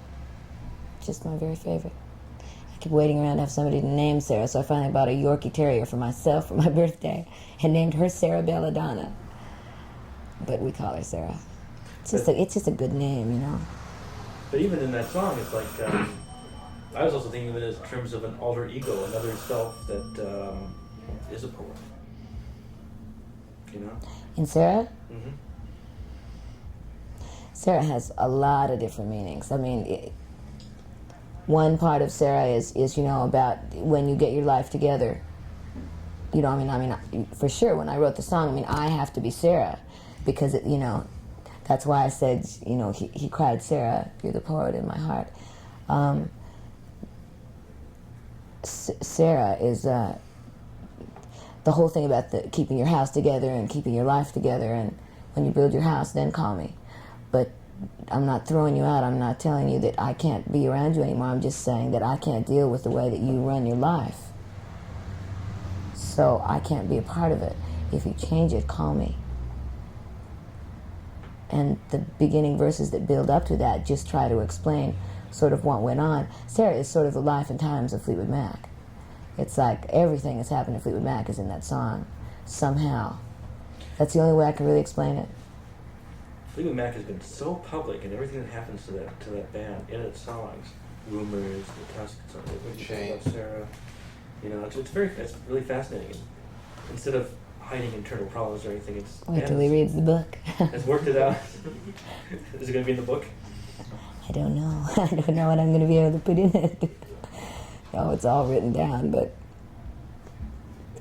Just my very favorite. I kept waiting around to have somebody to name Sarah, so I finally bought a Yorkie Terrier for myself for my birthday and named her Sarah Belladonna. But we call her Sarah. It's just a good name, you know. But even in that song, it's like... I was also thinking of it in terms of an alter ego, another self that is a poet. You know? In Sarah? Mm-hmm. Sarah has a lot of different meanings. I mean, one part of Sarah is you know, about when you get your life together. You know, I mean, for sure, when I wrote the song, I mean, I have to be Sarah, because, you know, that's why I said, you know, he cried, Sarah, you're the poet in my heart. Sarah is the whole thing about keeping your house together and keeping your life together, and when you build your house, then call me. But I'm not throwing you out. I'm not telling you that I can't be around you anymore. I'm just saying that I can't deal with the way that you run your life. So I can't be a part of it. If you change it, call me. and the beginning verses that build up to that just try to explain sort of what went on. Sarah is sort of the life and times of Fleetwood Mac. It's like everything that's happened to Fleetwood Mac is in that song, somehow. That's the only way I can really explain it. Fleetwood Mac has been so public, and everything that happens to that band in its songs, Rumors, the Tusk, Change. Sarah, it's really fascinating. Instead of hiding internal problems or anything, Wait till he reads the book. It's worked it out. Is it going to be in the book? I don't know. I don't know what I'm going to be able to put in it. No, it's all written down, but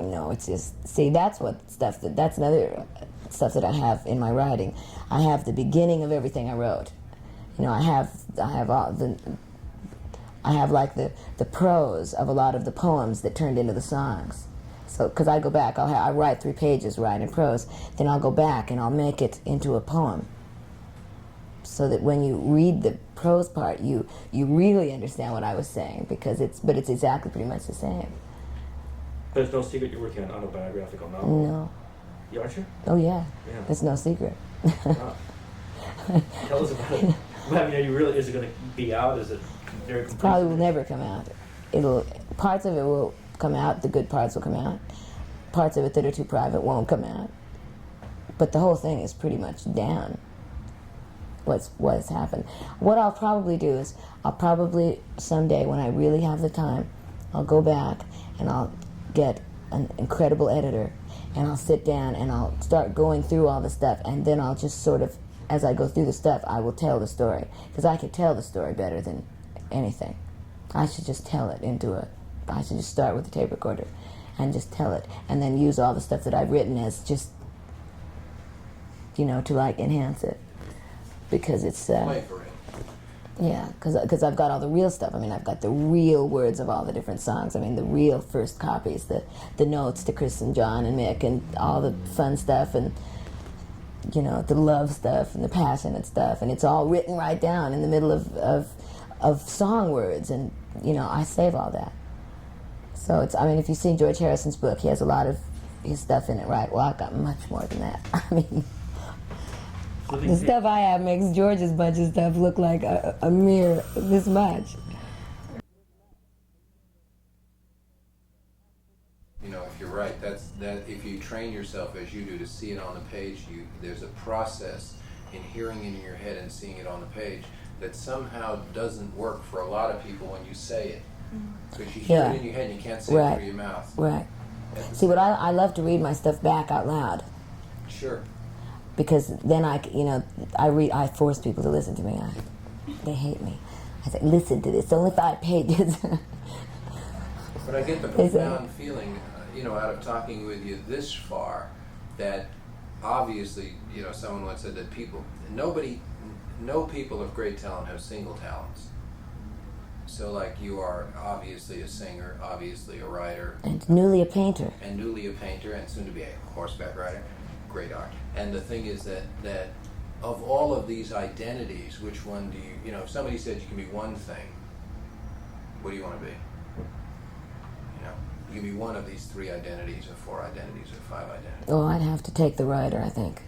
no, it's just, see, that's another stuff that I have in my writing. I have the beginning of everything I wrote. I have like the prose of a lot of the poems that turned into the songs. So, because I go back, I write 3 pages, right, in prose, then I'll go back and I'll make it into a poem. So that when you read the prose part, you really understand what I was saying, but it's exactly pretty much the same. But it's no secret you're working on an autobiographical novel. No. You aren't you? Oh yeah. Yeah. It's no secret. Wow. Tell us about it. Well, I mean, is it going to be out? Is it very complete? Probably will never come out. Parts of it will come out, the good parts will come out. Parts of it that are too private won't come out. But the whole thing is pretty much down. What's happened. What I'll probably do is, someday when I really have the time, I'll go back and I'll get an incredible editor and I'll sit down and I'll start going through all the stuff, and then I'll just sort of, as I go through the stuff, I will tell the story. Because I can tell the story better than anything. I should just tell it I should just start with the tape recorder and just tell it, and then use all the stuff that I've written as just, to like enhance it. Because it's, yeah, because I've got all the real stuff. I mean, I've got the real words of all the different songs. I mean, the real first copies, the notes to Chris and John and Mick, and all the fun stuff, and the love stuff and the passionate stuff, and it's all written right down in the middle of song words, and I save all that. So if you see George Harrison's book, he has a lot of his stuff in it, right? Well, I've got much more than that. I mean, the stuff I have makes George's bunch of stuff look like a mere this much. If you're right, that if you train yourself as you do to see it on the page, there's a process in hearing it in your head and seeing it on the page that somehow doesn't work for a lot of people when you say it. Because you hear it in your head and you can't say it through your mouth. Right. See, I love to read my stuff back out loud. Sure. Because then I force people to listen to me. They hate me. I say, listen to this. It's only 5 pages. But I get the profound feeling, out of talking with you this far, that obviously, someone once said that no people of great talent have single talents. So, like, you are obviously a singer, obviously a writer. And newly a painter. And soon to be a horseback rider. Great art. And the thing is that of all of these identities, which one do you, if somebody said you can be one thing, what do you want to be? You can be one of these 3 identities or 4 identities or 5 identities. Oh, I'd have to take the writer, I think.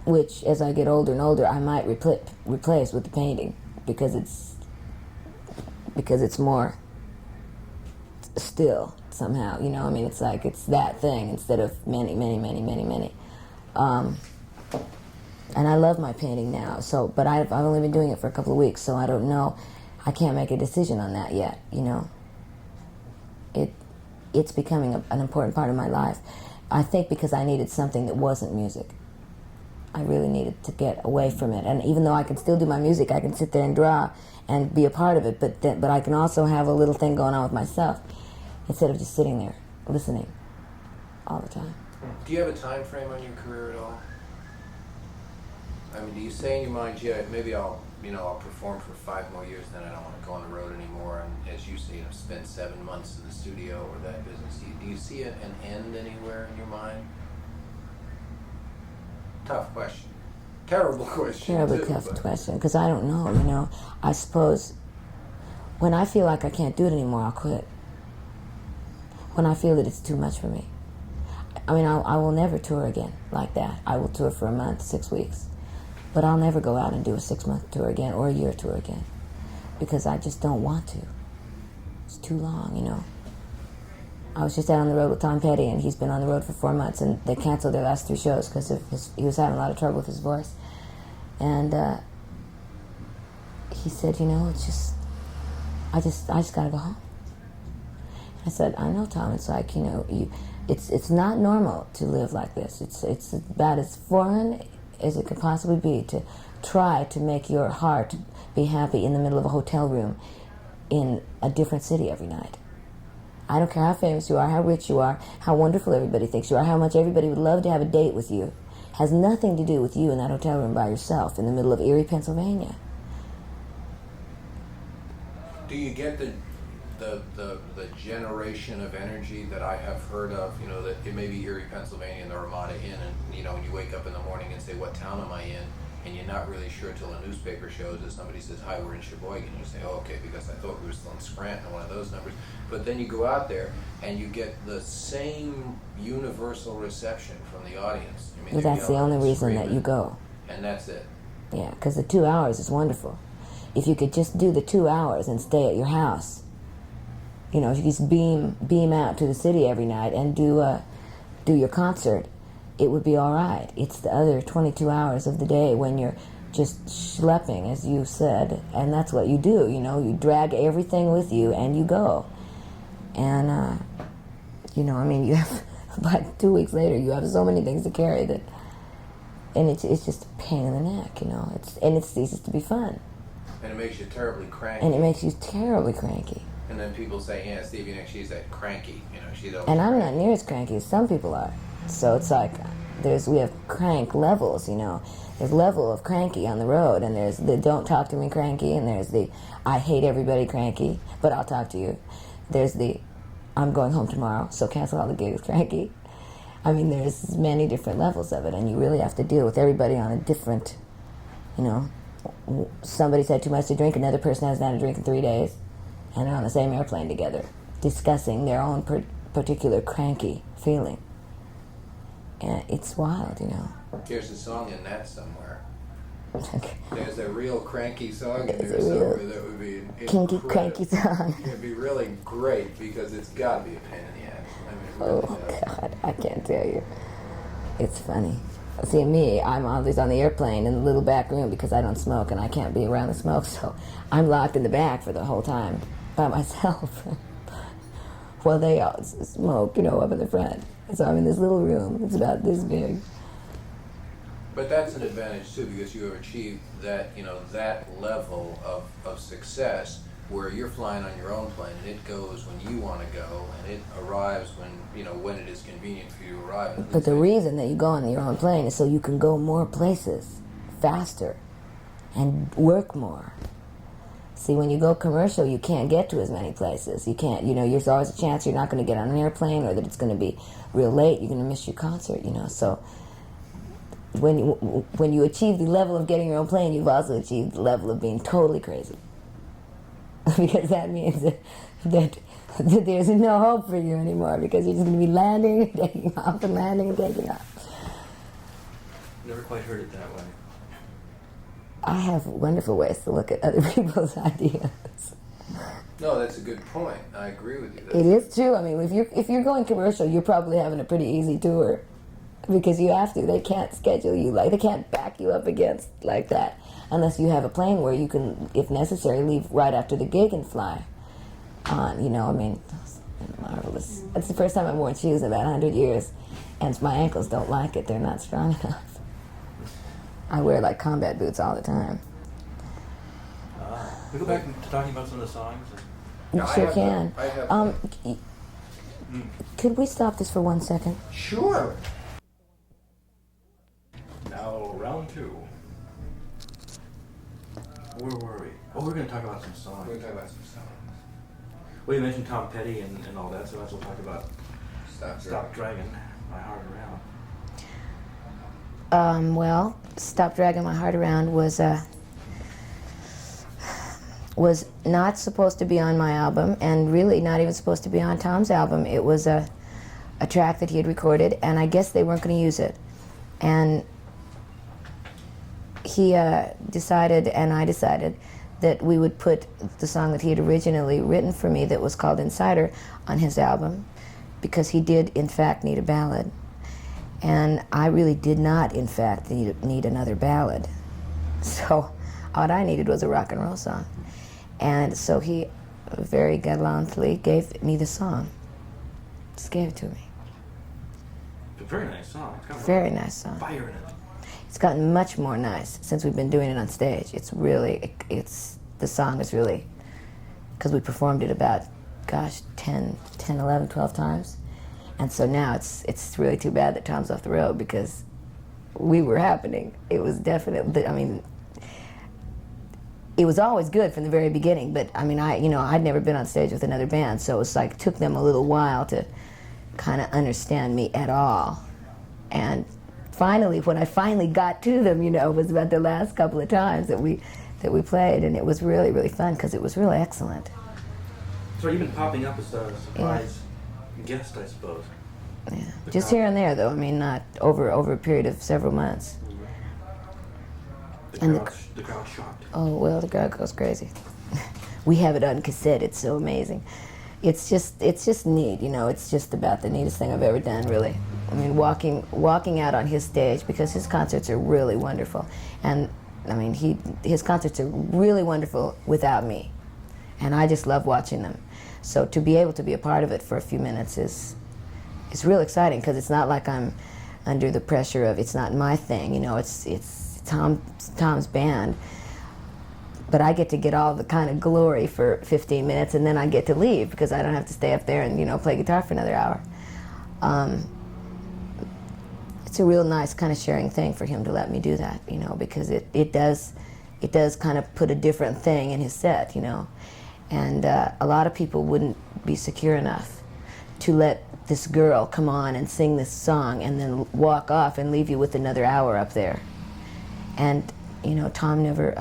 Which, as I get older and older, I might replace with the painting, because it's more still somehow, it's like it's that thing instead of many. And I love my painting now, but I've only been doing it for a couple of weeks, so I don't know. I can't make a decision on that yet, It's becoming an important part of my life. I think because I needed something that wasn't music. I really needed to get away from it. And even though I can still do my music, I can sit there and draw and be a part of it, but I can also have a little thing going on with myself instead of just sitting there listening all the time. Do you have a time frame on your career at all? I mean, do you say in your mind, yeah, maybe I'll perform for 5 more years, then I don't want to go on the road anymore, and as you say, spend 7 months in the studio or that business. Do you see an end anywhere in your mind? Tough question. Terrible question. Terribly tough question, because I don't know, I suppose when I feel like I can't do it anymore, I'll quit. When I feel that it's too much for me. I mean, I will never tour again like that. I will tour for a month, 6 weeks. But I'll never go out and do a 6-month tour again or a year tour again. Because I just don't want to. It's too long, you know. I was just out on the road with Tom Petty, and he's been on the road for 4 months, and they canceled their last 3 shows because he was having a lot of trouble with his voice. And he said, you know, it's just, I just gotta go home. I said, I know, Tom. It's like, you know, it's not normal to live like this. It's about as foreign as it could possibly be to try to make your heart be happy in the middle of a hotel room in a different city every night. I don't care how famous you are, how rich you are, how wonderful everybody thinks you are, how much everybody would love to have a date with you. Has nothing to do with you in that hotel room by yourself in the middle of Erie, Pennsylvania. Do you get the generation of energy that I have heard of, you know, that it may be Erie, Pennsylvania and the Ramada Inn, and, you know, when you wake up in the morning and say, what town am I in? And you're not really sure till a newspaper shows that somebody says, hi, we're in Sheboygan. You say, oh, okay, because I thought we were still in Scranton, one of those numbers. But then you go out there and you get the same universal reception from the audience. I mean, Well, that's the only reason that you go. And that's it. Yeah, because the 2 hours is wonderful. If you could just do the 2 hours and stay at your house, you know, if you just beam out to the city every night and do your concert, it would be all right. It's the other 22 hours of the day when you're just schlepping, as you said, and that's what you do, you know. You drag everything with you and you go. And, you know, I mean, you have, by 2 weeks later, you have so many things to carry that, and it's just a pain in the neck, you know. It ceases to be fun. And it makes you terribly cranky. And it makes you terribly cranky. And then people say, yeah, Stevie Nicks, she's that cranky, you know, she's always And I'm cranky. not near as cranky as some people are. So it's like, we have crank levels, you know. There's level of cranky on the road, and there's the don't talk to me cranky, and there's the I hate everybody cranky, but I'll talk to you. There's the I'm going home tomorrow, so cancel all the gigs cranky. I mean, there's many different levels of it, and you really have to deal with everybody on a different, you know. Somebody's had too much to drink, another person hasn't had a drink in 3 days, and they're on the same airplane together, discussing their own particular cranky feeling. And it's wild, you know. There's a song in that somewhere. There's a real cranky song in There's there a real somewhere that would be kinky, incredible. cranky song. It'd be really great because it's got to be a pain in the ass. I mean, it Oh, really does. God, I can't tell you. It's funny. See, me, I'm always on the airplane in the little back room because I don't smoke and I can't be around the smoke, so I'm locked in the back for the whole time by myself. Well, they all smoke, you know, up in the front. So I'm in this little room. It's about this big. But that's an advantage too, because you have achieved that, you know, that level of success where you're flying on your own plane and it goes when you want to go and it arrives when, you know, when it is convenient for you to arrive. But the reason that you go on your own plane is so you can go more places faster and work more. See, when you go commercial, you can't get to as many places. You can't, you know, there's always a chance you're not going to get on an airplane or that it's going to be real late. You're going to miss your concert, you know. So when you achieve the level of getting your own plane, you've also achieved the level of being totally crazy. Because that means that there's no hope for you anymore because you're just going to be landing and taking off and landing and taking off. Never quite heard it that way. I have wonderful ways to look at other people's ideas. No, that's a good point. I agree with you. It is true. I mean, if you're going commercial, you're probably having a pretty easy tour because you have to. They can't schedule you they can't back you up against like that unless you have a plane where you can, if necessary, leave right after the gig and fly on. You know, I mean, it's marvelous. That's the first time I've worn shoes in about 100 years, and my ankles don't like it. They're not strong enough. I wear like combat boots all the time. We go back to talking about some of the songs. You I sure have can. I have Could we stop this for 1 second? Sure. Now, round two. Where were we? Oh, we're going to talk about some songs. We're talking about some songs. Well, you mentioned Tom Petty and all that, so let's talk about Stop Dragging My Heart Around. Well, Stop Dragging My Heart Around was not supposed to be on my album, and really not even supposed to be on Tom's album. It was a track that he had recorded, and I guess they weren't going to use it. And he decided, and I decided, that we would put the song that he had originally written for me that was called Insider on his album, because he did, in fact, need a ballad. And I really did not, in fact, need another ballad. So all I needed was a rock and roll song. And so he very gallantly gave me the song. Just gave it to me. It's a very nice song. It's got Very nice song. fire in it. It's gotten much more nice since we've been doing it on stage. It's really, the song is really, because we performed it about, gosh, 10, 11, 12 times. And so now it's really too bad that Tom's off the road, because we were happening. It was definitely, I mean, it was always good from the very beginning, but I mean, I'd never been on stage with another band, so it was like, it took them a little while to kind of understand me at all. And finally, when I finally got to them, it was about the last couple of times that we played, and it was really, really fun, because it was really excellent. So you've been popping up as a surprise guest, I suppose. Yeah, just here and there, though. I mean, not over a period of several months. The crowd's shocked. Oh, well, the crowd goes crazy. We have it on cassette. It's so amazing. It's just neat, It's just about the neatest thing I've ever done, really. I mean, walking out on his stage, because his concerts are really wonderful, and I mean, his concerts are really wonderful without me, and I just love watching them. So to be able to be a part of it for a few minutes is real exciting, because it's not like I'm under the pressure of, it's not my thing, it's Tom's band. But I get all the kind of glory for 15 minutes, and then I get to leave, because I don't have to stay up there and play guitar for another hour. It's a real nice kind of sharing thing for him to let me do that, because it does kind of put a different thing in his set, And a lot of people wouldn't be secure enough to let this girl come on and sing this song and then walk off and leave you with another hour up there. And Tom never.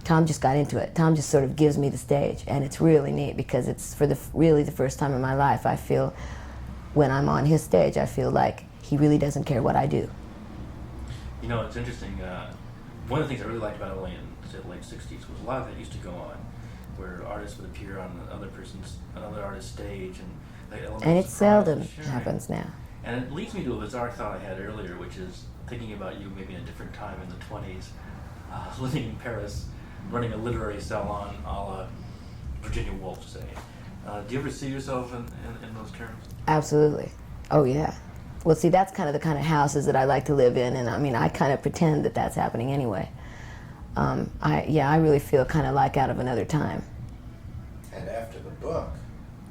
Tom just got into it. Tom just sort of gives me the stage, and it's really neat, because it's really the first time in my life I feel, when I'm on his stage, I feel like he really doesn't care what I do. It's interesting. One of the things I really liked about LA in the late '60s was a lot of that used to go on, where artists would appear on another artist's stage, and it seldom happens now. And it leads me to a bizarre thought I had earlier, which is thinking about you maybe in a different time in the '20s, living in Paris, running a literary salon a la Virginia Woolf, say. Do you ever see yourself in those terms? Absolutely. Oh, yeah. Well, see, that's kind of the kind of houses that I like to live in, and I mean, I kind of pretend that that's happening anyway. I really feel kind of like out of another time. And after the book.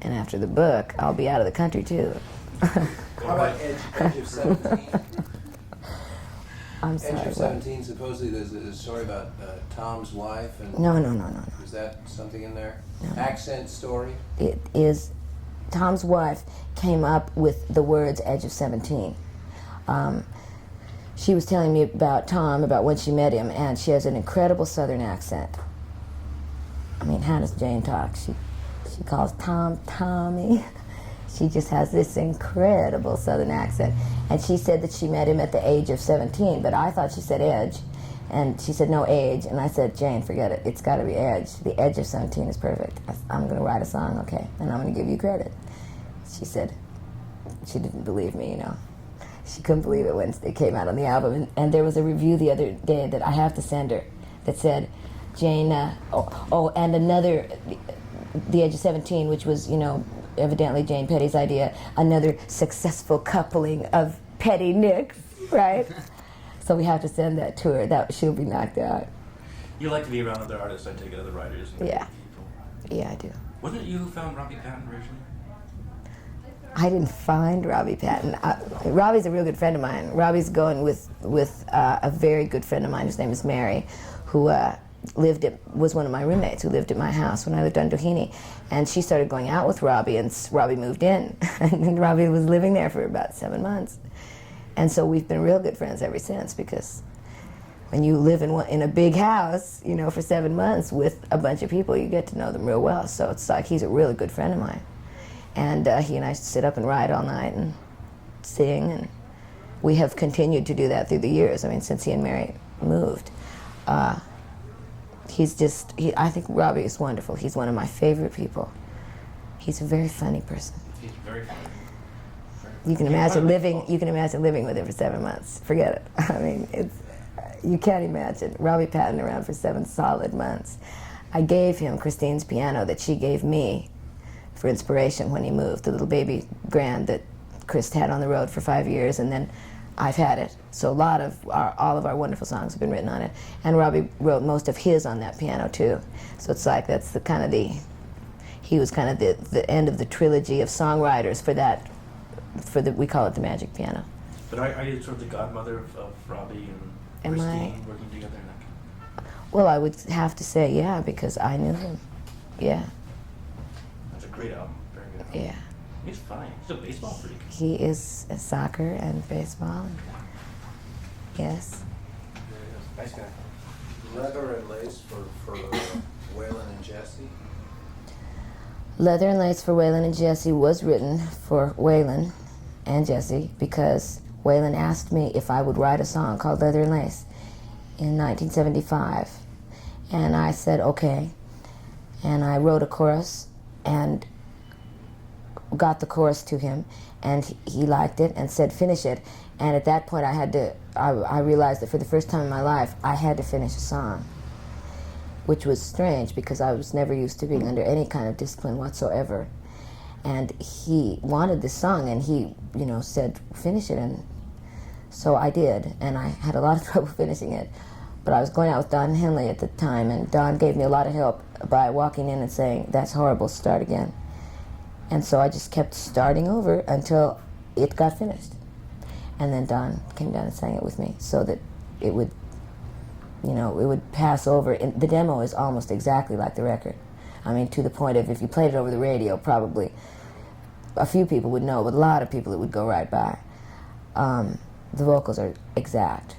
And after the book, I'll be out of the country, too. How about Edge of 17? I'm sorry. Edge of 17, supposedly there's a story about Tom's wife. And No. Is that something in there? No. Accent story? It is, Tom's wife came up with the words Edge of 17. She was telling me about Tom, about when she met him, and she has an incredible Southern accent. I mean, how does Jane talk? She calls Tom Tommy. She just has this incredible Southern accent. And she said that she met him at the age of 17, but I thought she said Edge. And she said, no, age. And I said, Jane, forget it. It's got to be Edge. The Edge of 17 is perfect. I'm going to write a song, okay, and I'm going to give you credit. She said, she didn't believe me, She couldn't believe it when it came out on the album. And there was a review the other day that I have to send her that said, Jane, and another, The Edge of 17, which was, evidently Jane Petty's idea, another successful coupling of Petty Nicks, right? So we have to send that to her. That she'll be knocked out. You like to be around other artists, I take it, other writers. And Yeah. people. Yeah, I do. Wasn't it you who found Robbie Patton originally? I didn't find Robbie Patton. Robbie's a real good friend of mine. Robbie's going with a very good friend of mine. His name is Mary, who was one of my roommates who lived at my house when I lived on Doheny. And she started going out with Robbie, and Robbie moved in. And Robbie was living there for about 7 months. And so we've been real good friends ever since, because when you live in a big house, for 7 months with a bunch of people, you get to know them real well. So it's like he's a really good friend of mine. And he and I sit up and write all night and sing, and we have continued to do that through the years. I mean, since he and Mary moved. I think Robbie is wonderful. He's one of my favorite people. He's a very funny person. He's very funny. You can imagine living with him for 7 months. Forget it. I mean, you can't imagine. Robbie patting around for 7 solid months. I gave him Christine's piano that she gave me for inspiration when he moved, the little baby grand that Chris had on the road for 5 years, and then I've had it. So all of our wonderful songs have been written on it. And Robbie wrote most of his on that piano too. So it's like that's he was kind of the end of the trilogy of songwriters we call it the magic piano. But are you sort of the godmother of Robbie and Christine working together? Well, I would have to say yeah, because I knew him. Yeah. That's a great album. Very good album. Yeah. He's fine. He's a baseball freak. He is a soccer and baseball. Yes. Nice guy. Leather and Lace for Waylon and Jesse. Leather and Lace for Waylon and Jesse was written for Waylon and Jesse because Waylon asked me if I would write a song called Leather and Lace in 1975. And I said, okay. And I wrote a chorus and got the chorus to him, and he liked it and said, finish it. And at that point I realized that for the first time in my life, I had to finish a song, which was strange because I was never used to being under any kind of discipline whatsoever. And he wanted this song, and he, said, finish it. And so I did, and I had a lot of trouble finishing it. But I was going out with Don Henley at the time, and Don gave me a lot of help by walking in and saying, that's horrible, start again. And so I just kept starting over until it got finished. And then Don came down and sang it with me so that it would, it would pass over. And the demo is almost exactly like the record. I mean, to the point of if you played it over the radio, probably a few people would know, but a lot of people it would go right by. The vocals are exact.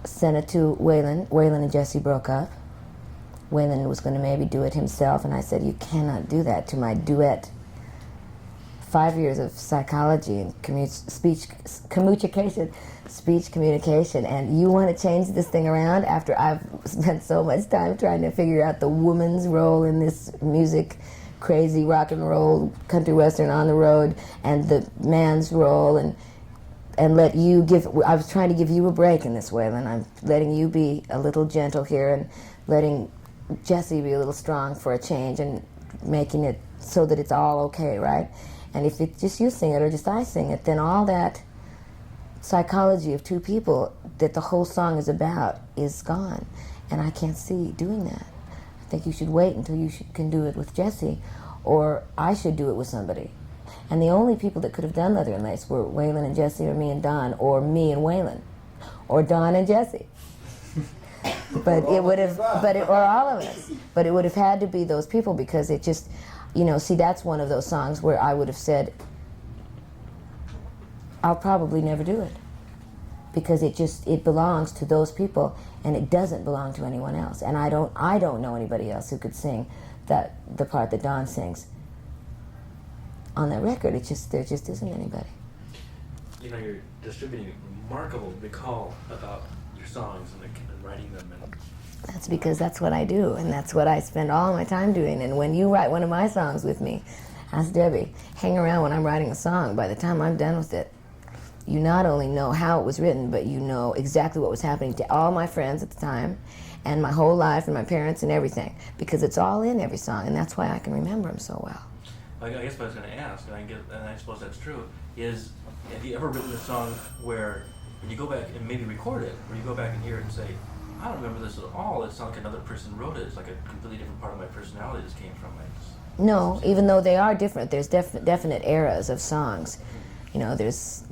Sent it to Waylon. Waylon and Jesse broke up. Waylon was going to maybe do it himself, and I said, you cannot do that to my duet. 5 years of psychology and speech communication, and you want to change this thing around after I've spent so much time trying to figure out the woman's role in this music, crazy rock and roll, country western on the road, and the man's role, and let you I was trying to give you a break in this, Waylon. I'm letting you be a little gentle here and letting Jesse be a little strong for a change and making it so that it's all okay, right? And if it's just you sing it or just I sing it, then all that psychology of two people that the whole song is about is gone. And I can't see doing that. I think you should wait until you can do it with Jesse, or I should do it with somebody. And the only people that could have done Leather and Lace were Waylon and Jesse, or me and Don, or me and Waylon, or Don and Jesse. But it would have, or all of us. But it would have had to be those people because it just, see, that's one of those songs where I would have said, I'll probably never do it. Because it belongs to those people and it doesn't belong to anyone else. And I don't know anybody else who could sing the part that Don sings on that record. There just isn't anybody. You're distributing remarkable recall about your songs and writing them. That's because that's what I do, and that's what I spend all my time doing. And when you write one of my songs with me, ask Debbie, hang around when I'm writing a song. By the time I'm done with it, you not only know how it was written, but you know exactly what was happening to all my friends at the time, and my whole life, and my parents, and everything, because it's all in every song, and that's why I can remember them so well. I guess what I was going to ask, and I suppose that's true, is have you ever written a song where when you go back and maybe record it, or you go back and hear it and say, I don't remember this at all, it sounds like another person wrote it, it's like a completely different part of my personality this came from. No, even though they are different, there's definite eras of songs. It's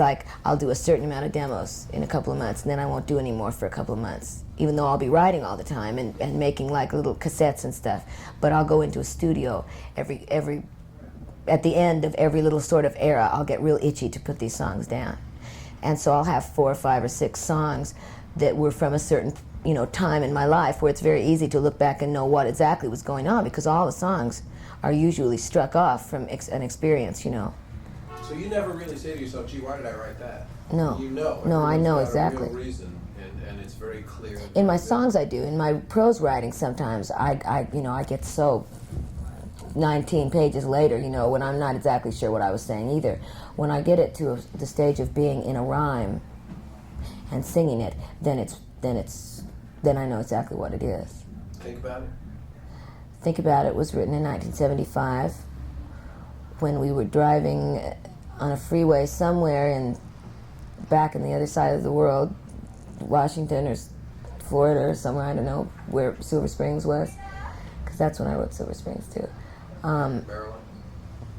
like I'll do a certain amount of demos in a couple of months, and then I won't do any more for a couple of months, even though I'll be writing all the time and making like little cassettes and stuff. But I'll go into a studio at the end of every little sort of era, I'll get real itchy to put these songs down. And so I'll have 4 or 5 or 6 songs that were from a certain, time in my life, where it's very easy to look back and know what exactly was going on, because all the songs are usually struck off from an experience. So you never really say to yourself, "Gee, why did I write that?" No. You know. No, I know Everyone's got exactly. A real reason, and it's very clear. In my songs, I do. In my prose writing, sometimes I get so 19 pages later, when I'm not exactly sure what I was saying either. When I get it to the stage of being in a rhyme and singing it, then I know exactly what it is. Think about it. Think About It was written in 1975 when we were driving on a freeway somewhere back in the other side of the world, Washington or Florida or somewhere, I don't know where Silver Springs was, because that's when I wrote Silver Springs too. Maryland.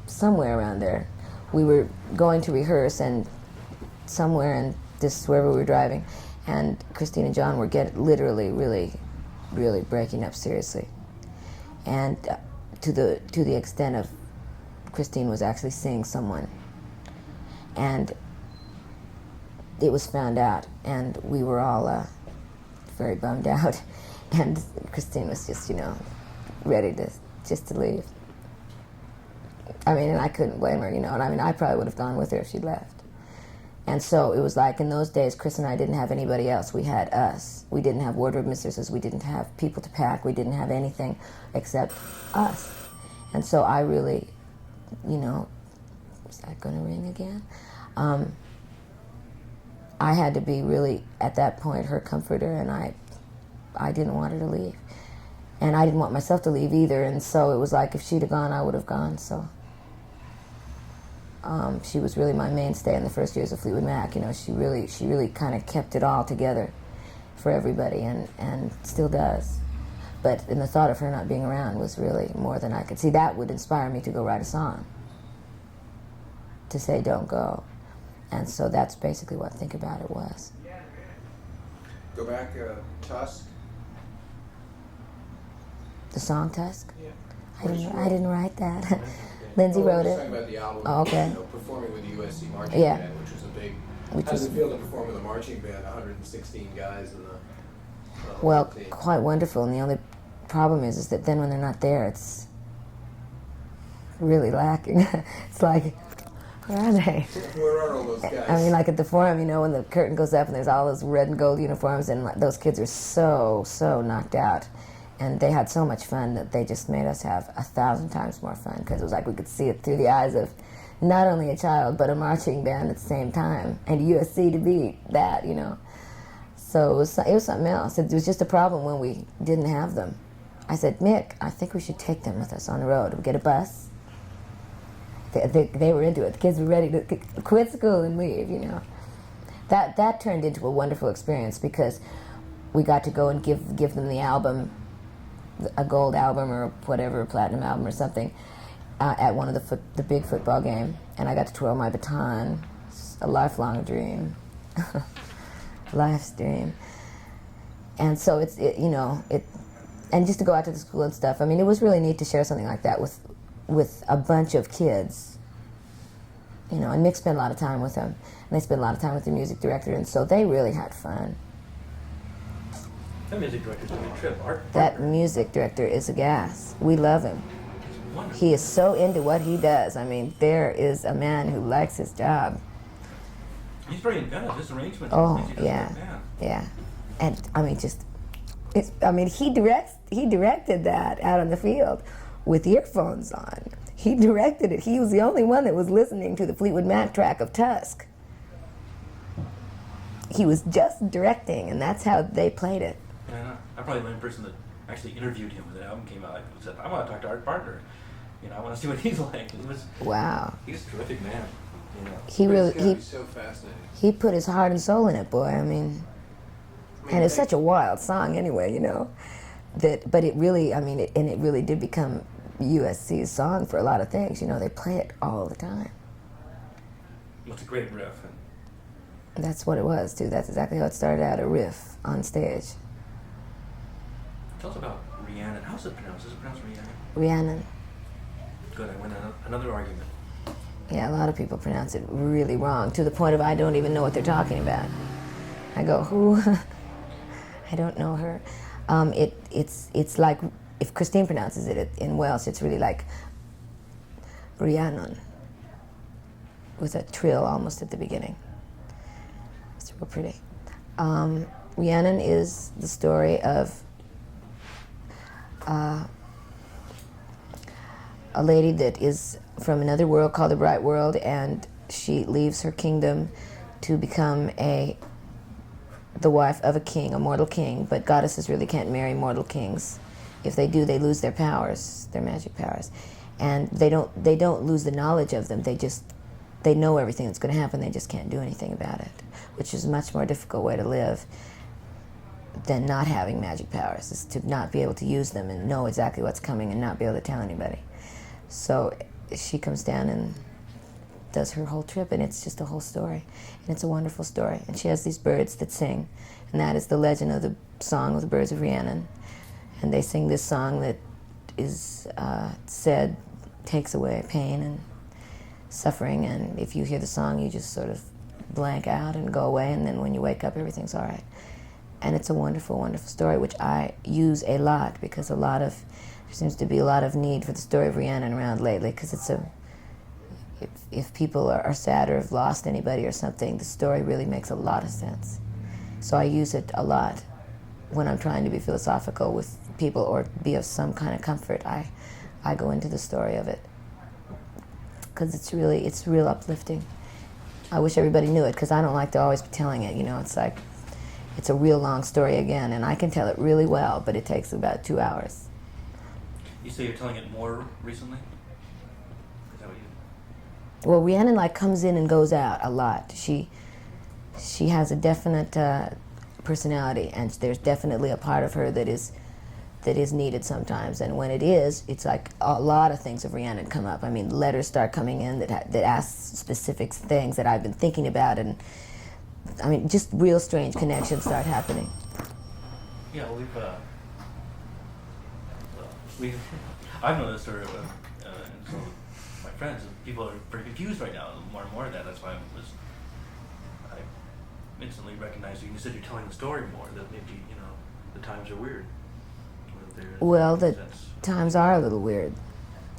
Somewhere around there. We were going to rehearse, and somewhere in wherever we were driving, and Christine and John were literally really, really breaking up seriously. And to the extent of Christine was actually seeing someone. And it was found out, and we were all very bummed out. And Christine was just, ready to leave. I mean, and I couldn't blame her, and I mean, I probably would have gone with her if she'd left. And so it was like, in those days, Chris and I didn't have anybody else. We had us. We didn't have wardrobe mistresses. We didn't have people to pack. We didn't have anything except us. And so I really, is that going to ring again? I had to be really, at that point, her comforter, and I didn't want her to leave. And I didn't want myself to leave either, and so it was like, if she'd have gone, I would have gone, so. She was really my mainstay in the first years of Fleetwood Mac. She really kind of kept it all together for everybody, and still does. But in the thought of her not being around was really more than I could see. That would inspire me to go write a song, to say don't go. And so that's basically what Think About It was. Go back, Tusk. The song Tusk? Yeah. I didn't write that. Lindsay wrote We're it. talking about the album. Oh, okay. Performing with the USC marching Yeah. band, which was a big. Which How does was- it feel to perform with a marching band? 116 guys in the. whole Well, team? quite wonderful. And the only problem is that then when they're not there, it's really lacking. It's like, where are they? Where are all those guys? I mean, like at the Forum, when the curtain goes up and there's all those red and gold uniforms, and those kids are so knocked out. And they had so much fun that they just made us have 1,000 times more fun, because it was like we could see it through the eyes of not only a child, but a marching band at the same time, and USC to beat that, So it was something else. It was just a problem when we didn't have them. I said, Mick, I think we should take them with us on the road. We get a bus. They were into it. The kids were ready to quit school and leave, That turned into a wonderful experience, because we got to go and give them the album, a gold album or whatever, a platinum album or something, at one of the big football game, and I got to twirl my baton. It's a lifelong dream. Life's dream. And so and just to go out to the school and stuff. I mean, it was really neat to share something like that with a bunch of kids. And Mick spent a lot of time with them, and they spent a lot of time with the music director, and so they really had fun. That music director's a good trip. That music director is a gas. We love him. Wonderful. He is so into what he does. I mean, there is a man who likes his job. He's very inventive. His arrangement. Oh, he does yeah, like that. yeah. And I mean, he directed that out on the field with earphones on. He directed it. He was the only one that was listening to the Fleetwood Mac track of Tusk. He was just directing, and that's how they played it. Yeah, I'm probably the only person that actually interviewed him when the album came out. I said, I want to talk to Art Partner. I want to see what he's like. Wow. He's a terrific man. He But really it's gotta be so fascinating. he put his heart and soul in it, boy. I mean, and it's such a wild song anyway, but it really, it really did become USC's song for a lot of things. They play it all the time. Well, it's a great riff. That's what it was too. That's exactly how it started out, a riff on stage. Tell us about Rhiannon. How's it pronounced? Is it pronounced Rhiannon? Rhiannon. Good, I win another argument. Yeah, a lot of people pronounce it really wrong, to the point of I don't even know what they're talking about. I go, who? I don't know her. It's like, if Christine pronounces it in Welsh, it's really like Rhiannon, with a trill almost at the beginning. It's real pretty. Rhiannon is the story of a lady that is from another world called the Bright World, and she leaves her kingdom to become the wife of a king, a mortal king, but goddesses really can't marry mortal kings. If they do, they lose their powers, their magic powers. And they don't lose the knowledge of them, they know everything that's going to happen, they just can't do anything about it, which is a much more difficult way to live than not having magic powers, is to not be able to use them and know exactly what's coming and not be able to tell anybody. So she comes down and does her whole trip, and it's just a whole story. And it's a wonderful story. And she has these birds that sing, and that is the legend of the song of the birds of Rhiannon. And they sing this song that is said takes away pain and suffering, and if you hear the song, you just sort of blank out and go away, and then when you wake up, everything's all right. And it's a wonderful, wonderful story, which I use a lot, because there seems to be a lot of need for the story of Rhiannon around lately, because if people are sad or have lost anybody or something, the story really makes a lot of sense. So I use it a lot when I'm trying to be philosophical with people or be of some kind of comfort. I go into the story of it, because it's real uplifting. I wish everybody knew it, because I don't like to always be telling it. It's like, it's a real long story again, and I can tell it really well, but it takes about 2 hours. You say you're telling it more recently? Is that what you... Well, Rhiannon comes in and goes out a lot. She has a definite personality, and there's definitely a part of her that is needed sometimes. And when it is, it's like a lot of things of Rhiannon come up. I mean, letters start coming in that ask specific things that I've been thinking about, and I mean, just real strange connections start happening. Yeah, I've noticed, and so my friends, people are very confused right now, more and more of that. That's why I instantly recognized you. You said you're telling the story more, that maybe, the times are weird. Well, the times are a little weird,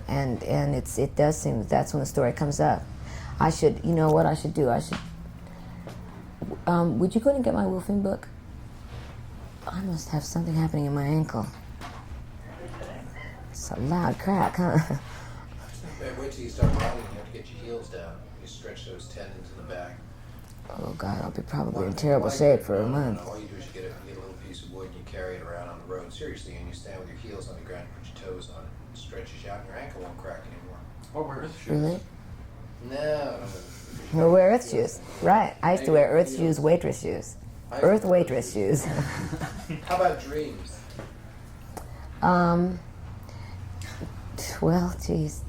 and it does seem that that's when the story comes up. I should, what I should do? Would you go and get my wolfing book? I must have something happening in my ankle. It's a loud crack, huh? Wait till you start riding, you have to get your heels down. You stretch those tendons in the back. Oh God, I'll be probably in terrible shape for a month. All you do is you get a little piece of wood and you carry it around on the road, seriously, and you stand with your heels on the ground, put your toes on it, it stretches you out, and your ankle won't crack anymore. Or wear earth shoes. Really? No. Or wear earth shoes. Right. I used to wear earth shoes, waitress shoes. Earth waitress shoes. How about dreams? Well, geez.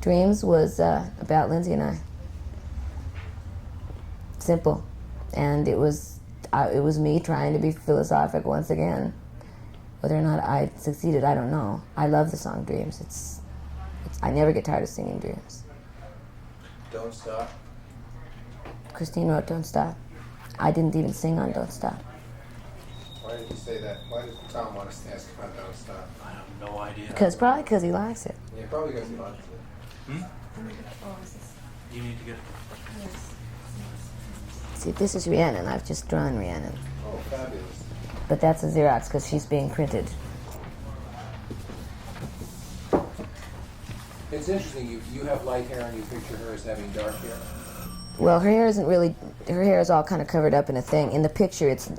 Dreams was about Lindsay and I. Simple. And it was me trying to be philosophic once again. Whether or not I succeeded, I don't know. I love the song Dreams. I never get tired of singing Dreams. Don't Stop. Christine wrote Don't Stop. I didn't even sing on Don't Stop. Why did you say that? Why did Tom want us to ask about Don't Stop? I have no idea. Probably because he likes it. Yeah, probably because he likes it. You need to get... See, this is Rhiannon. I've just drawn Rhiannon. Oh, fabulous. But that's a Xerox because she's being printed. It's interesting, you have light hair and you picture her as having dark hair. Well, her hair isn't really. Her hair is all kind of covered up in a thing. In the picture, it's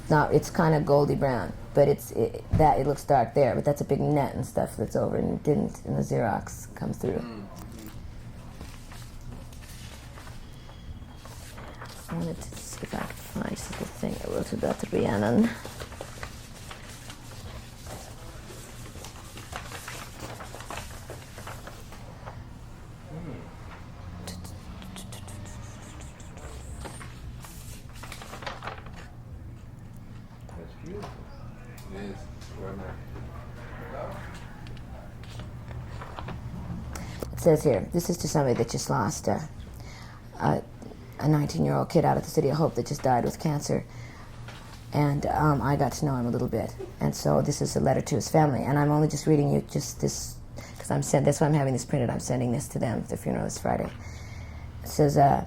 not. It's kind of goldy brown, but it looks dark there. But that's a big net and stuff that's over, and it didn't in the Xerox come through. I wanted to see if I could find just the thing I wrote about the Rhiannon. It says here, this is to somebody that just lost a 19-year-old kid out of the City of Hope that just died with cancer. And I got to know him a little bit. And so this is a letter to his family. And I'm only just reading you just this, because that's why I'm having this printed. I'm sending this to them. The funeral is Friday. It says, I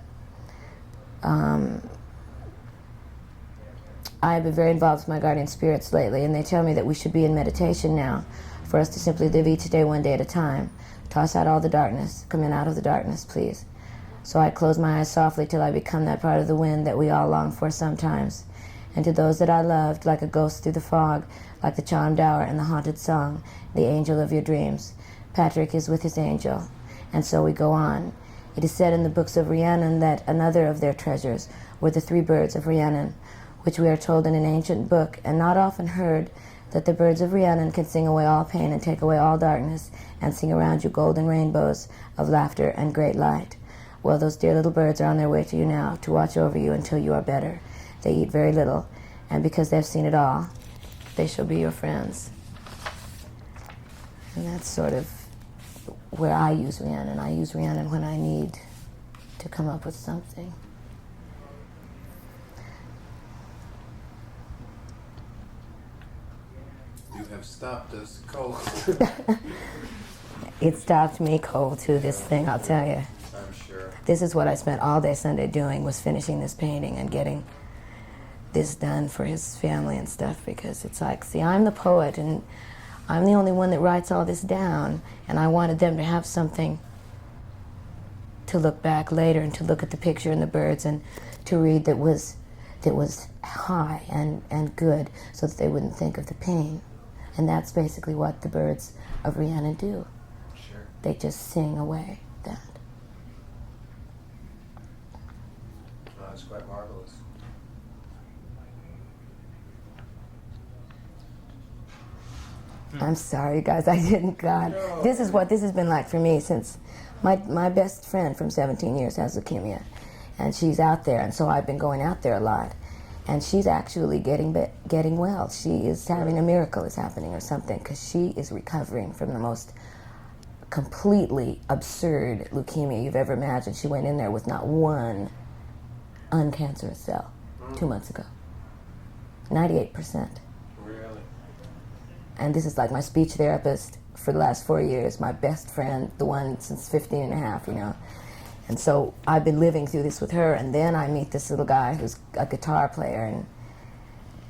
have been very involved with my guardian spirits lately, and they tell me that we should be in meditation now, for us to simply live each day one day at a time. Toss out all the darkness. Come in out of the darkness, please. So I close my eyes softly till I become that part of the wind that we all long for sometimes. And to those that I loved, like a ghost through the fog, like the charmed hour and the haunted song, the angel of your dreams, Patrick is with his angel. And so we go on. It is said in the books of Rhiannon that another of their treasures were the 3 birds of Rhiannon, which we are told in an ancient book, and not often heard, that the birds of Rhiannon can sing away all pain and take away all darkness, and sing around you golden rainbows of laughter and great light. Well, those dear little birds are on their way to you now, to watch over you until you are better. They eat very little, and because they've seen it all, they shall be your friends. And that's sort of where I use Rhiannon. I use Rhiannon when I need to come up with something. You have stopped us cold. It stopped me cold too, this thing, I'll tell you. I'm sure. This is what I spent all day Sunday doing, was finishing this painting and getting this done for his family and stuff, because it's like, see, I'm the poet and I'm the only one that writes all this down, and I wanted them to have something to look back later and to look at the picture and the birds and to read that was high and good, so that they wouldn't think of the pain. And that's basically what the birds of Rhiannon do. Sure. They just sing away that. Oh, it's quite marvelous. I'm sorry, guys, I didn't, God. No. This is what this has been like for me since my best friend from 17 years has leukemia, and she's out there, and so I've been going out there a lot. And she's actually getting well. She is having a miracle is happening or something, because she is recovering from the most completely absurd leukemia you've ever imagined. She went in there with not one uncancerous cell 2 months ago. 98%. Really? And this is like my speech therapist for the last 4 years, my best friend, the one since 15 and a half, you know. And so I've been living through this with her, and then I meet this little guy who's a guitar player,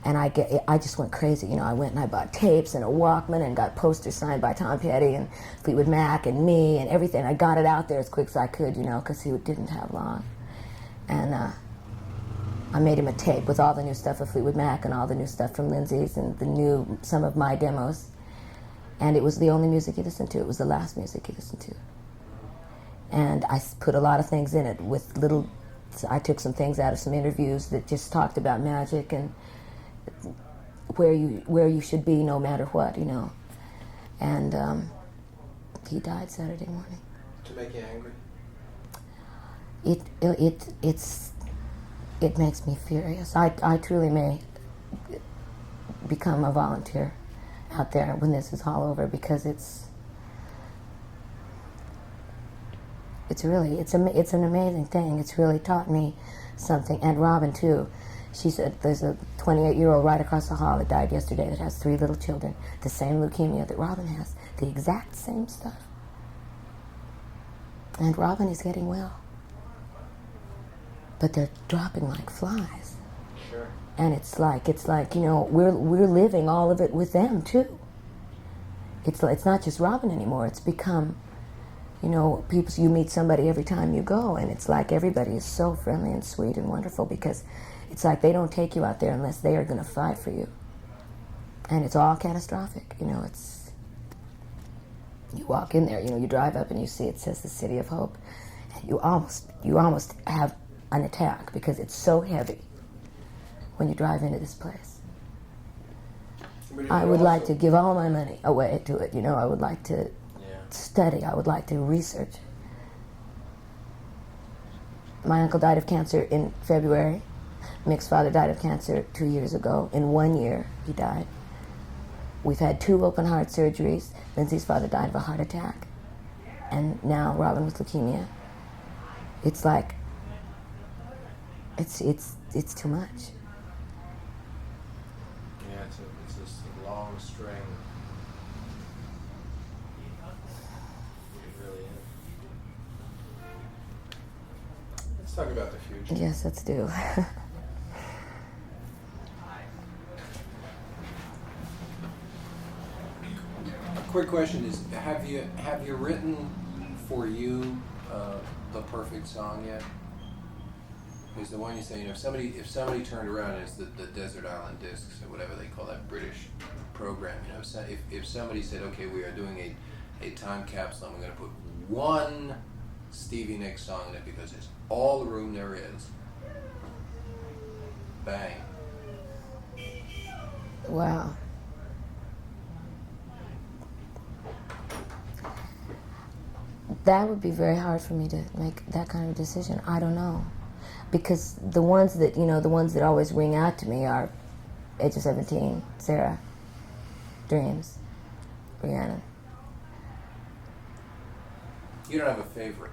and I just went crazy. You know, I went and I bought tapes and a Walkman and got posters signed by Tom Petty and Fleetwood Mac and me and everything. I got it out there as quick as I could, you know, because he didn't have long. And I made him a tape with all the new stuff of Fleetwood Mac and all the new stuff from Lindsay's and some of my demos. And it was the only music he listened to. It was the last music he listened to. And I put a lot of things in it with I took some things out of some interviews that just talked about magic and where you should be no matter what, you know. And he died Saturday morning. To make you angry? It makes me furious. I truly may become a volunteer out there when this is all over, because it's an amazing thing. It's really taught me something. And Robin too. She said there's a 28-year-old right across the hall that died yesterday that has 3 little children, the same leukemia that Robin has, the exact same stuff. And Robin is getting well. But they're dropping like flies. Sure. And it's like, you know, we're living all of it with them too. It's not just Robin anymore. It's become, you know, you meet somebody every time you go, and it's like everybody is so friendly and sweet and wonderful, because it's like they don't take you out there unless they are going to fight for you. And it's all catastrophic, you know. You walk in there, you know, you drive up and you see it says the City of Hope, and you almost have an attack, because it's so heavy when you drive into this place. I would like to give all my money away to it, you know. I would like to study. I would like to research. My uncle died of cancer in February. Mick's father died of cancer 2 years ago. In 1 year, he died. We've had 2 open heart surgeries. Lindsay's father died of a heart attack. And now Robin with leukemia. It's like, it's too much. long string. It really is. Let's talk about the future. Yes, let's do. A quick question is: Have you written for you the perfect song yet? Is the one you say, if somebody turned around, and it's the Desert Island Discs or whatever they call that British program, if somebody said, okay, we are doing a time capsule, and we're going to put one Stevie Nicks song in it because it's all the room there is. Bang. Wow. That would be very hard for me to make that kind of decision. I don't know. Because the ones that always ring out to me are Age of 17, Sarah, Dreams, Rhiannon. You don't have a favorite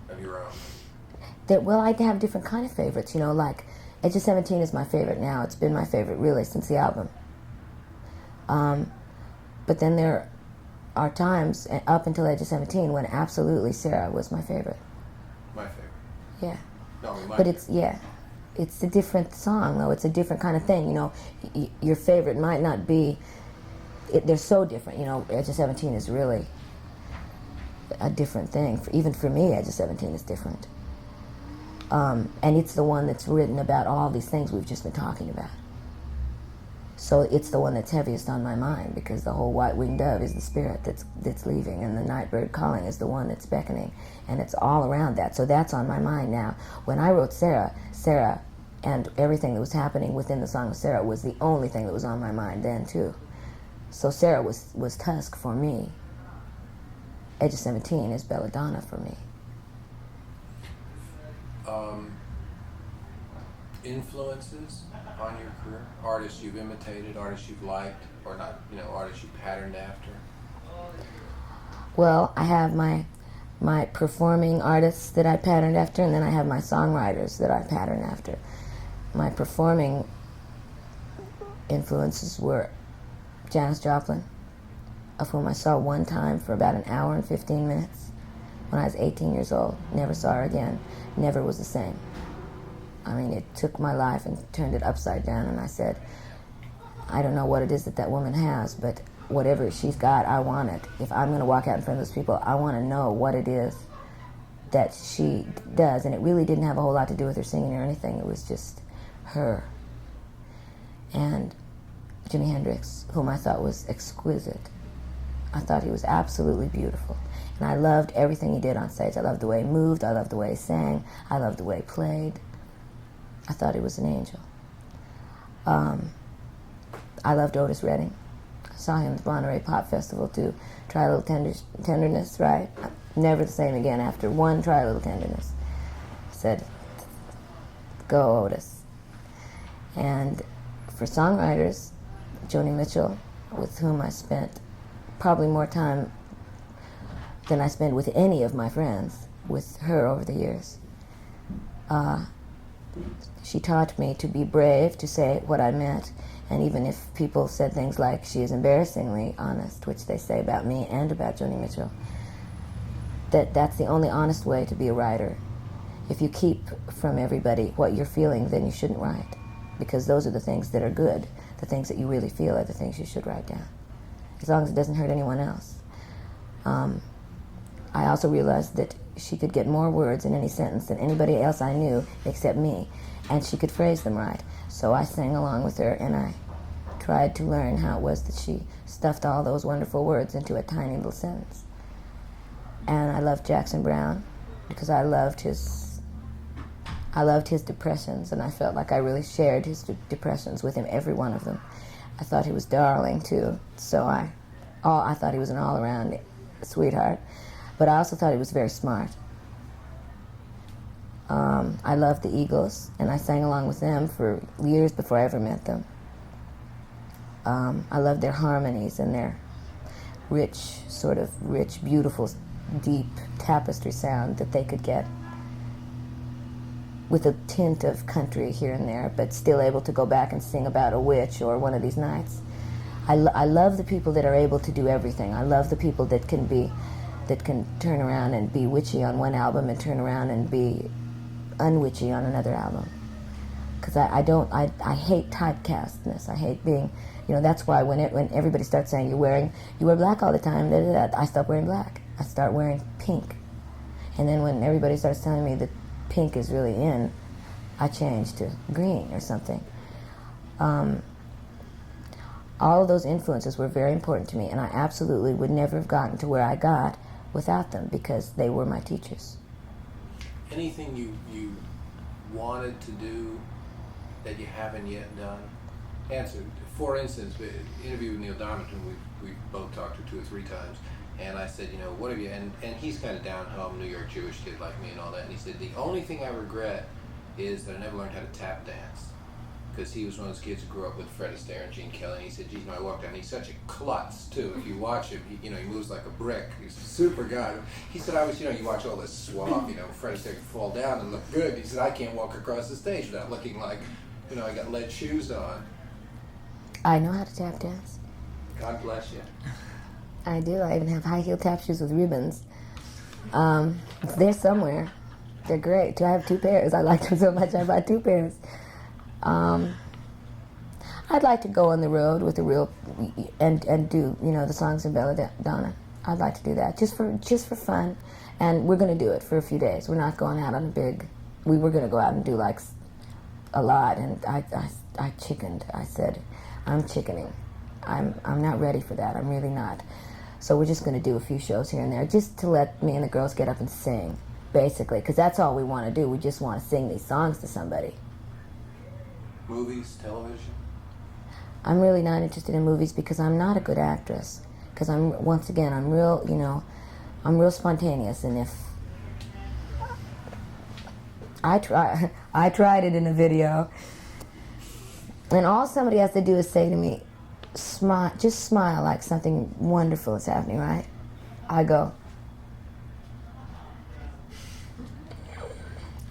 of your own? Well, I have different kind of favorites, like Age of 17 is my favorite now. It's been my favorite really since the album. But then there are times up until Age of 17 when absolutely Sarah was my favorite. My favorite. Yeah. No, but it's a different song though. It's a different kind of thing. Your favorite might not be. They're so different. Age of 17 is really a different thing. Even for me, Age of 17 is different. And it's the one that's written about all these things we've just been talking about. So it's the one that's heaviest on my mind because the whole white-winged dove is the spirit that's leaving, and the night bird calling is the one that's beckoning, and it's all around that. So that's on my mind now. When I wrote Sarah, and everything that was happening within the song of Sarah was the only thing that was on my mind then too. So Sarah was Tusk for me. Age of 17 is Belladonna for me. Influences on your career? Artists you've imitated, artists you've liked, or not, artists you patterned after? Well, I have my performing artists that I patterned after, and then I have my songwriters that I pattern after. My performing influences were Janis Joplin, of whom I saw one time for about an hour and 15 minutes when I was 18 years old. Never saw her again. Never was the same. I mean, it took my life and turned it upside down, and I said, I don't know what it is that woman has, but whatever she's got, I want it. If I'm going to walk out in front of those people, I want to know what it is that she does. And it really didn't have a whole lot to do with her singing or anything. It was just her. And Jimi Hendrix, whom I thought was exquisite. I thought he was absolutely beautiful. And I loved everything he did on stage. I loved the way he moved. I loved the way he sang. I loved the way he played. I thought he was an angel. I loved Otis Redding. I saw him at the Monterey Pop Festival to Try a Little Tenderness, right? Never the same again after one Try a Little Tenderness. I said, go Otis. And for songwriters, Joni Mitchell, with whom I spent probably more time than I spent with any of my friends, with her over the years. She taught me to be brave, to say what I meant, and even if people said things like, she is embarrassingly honest, which they say about me and about Joni Mitchell, that's the only honest way to be a writer. If you keep from everybody what you're feeling, then you shouldn't write, because those are the things that are good. The things that you really feel are the things you should write down, as long as it doesn't hurt anyone else. I also realized that she could get more words in any sentence than anybody else I knew except me, and she could phrase them right. So I sang along with her, and I tried to learn how it was that she stuffed all those wonderful words into a tiny little sentence. And I loved Jackson Browne because I loved his depressions, and I felt like I really shared his depressions with him, every one of them. I thought he was darling too, so I thought he was an all-around sweetheart. But I also thought he was very smart. I loved the Eagles, and I sang along with them for years before I ever met them. I loved their harmonies and their rich, beautiful, deep tapestry sound that they could get with a tint of country here and there, but still able to go back and sing about a witch or one of these nights. I love the people that are able to do everything. I love the people that can turn around and be witchy on one album and turn around and be unwitchy on another album. Because I hate typecastness. I hate being, that's why when everybody starts saying you wear black all the time, I stop wearing black. I start wearing pink. And then when everybody starts telling me that pink is really in, I change to green or something. All of those influences were very important to me, and I absolutely would never have gotten to where I got without them, because they were my teachers. Anything you wanted to do that you haven't yet done? Answer. For instance, interview with Neil Donovan, we both talked to 2 or 3 times, and I said, what have you, and he's kind of down home, New York Jewish kid like me and all that, and he said, the only thing I regret is that I never learned how to tap dance. Because he was one of those kids who grew up with Fred Astaire and Gene Kelly, and he said, geez, I walked down, he's such a klutz, too. If you watch him, he moves like a brick. He's a super guy. He said, you watch all this swab, Fred Astaire can fall down and look good. He said, I can't walk across the stage without looking like, I got lead shoes on. I know how to tap dance. God bless you. I do. I even have high heel tap shoes with ribbons. They're somewhere. They're great. I have 2 pairs. I like them so much I bought 2 pairs. I'd like to go on the road with and do the songs of Belladonna. I'd like to do that just for fun, and we're going to do it for a few days. We're not going out on a big. We were going to go out and do like a lot, and I chickened. I said, I'm chickening. I'm not ready for that. I'm really not. So we're just going to do a few shows here and there, just to let me and the girls get up and sing, basically, because that's all we want to do. We just want to sing these songs to somebody. Movies, television? I'm really not interested in movies because I'm not a good actress. Because I'm real spontaneous, and if I tried it in a video, and all somebody has to do is say to me, smile, just smile like something wonderful is happening, right? I go.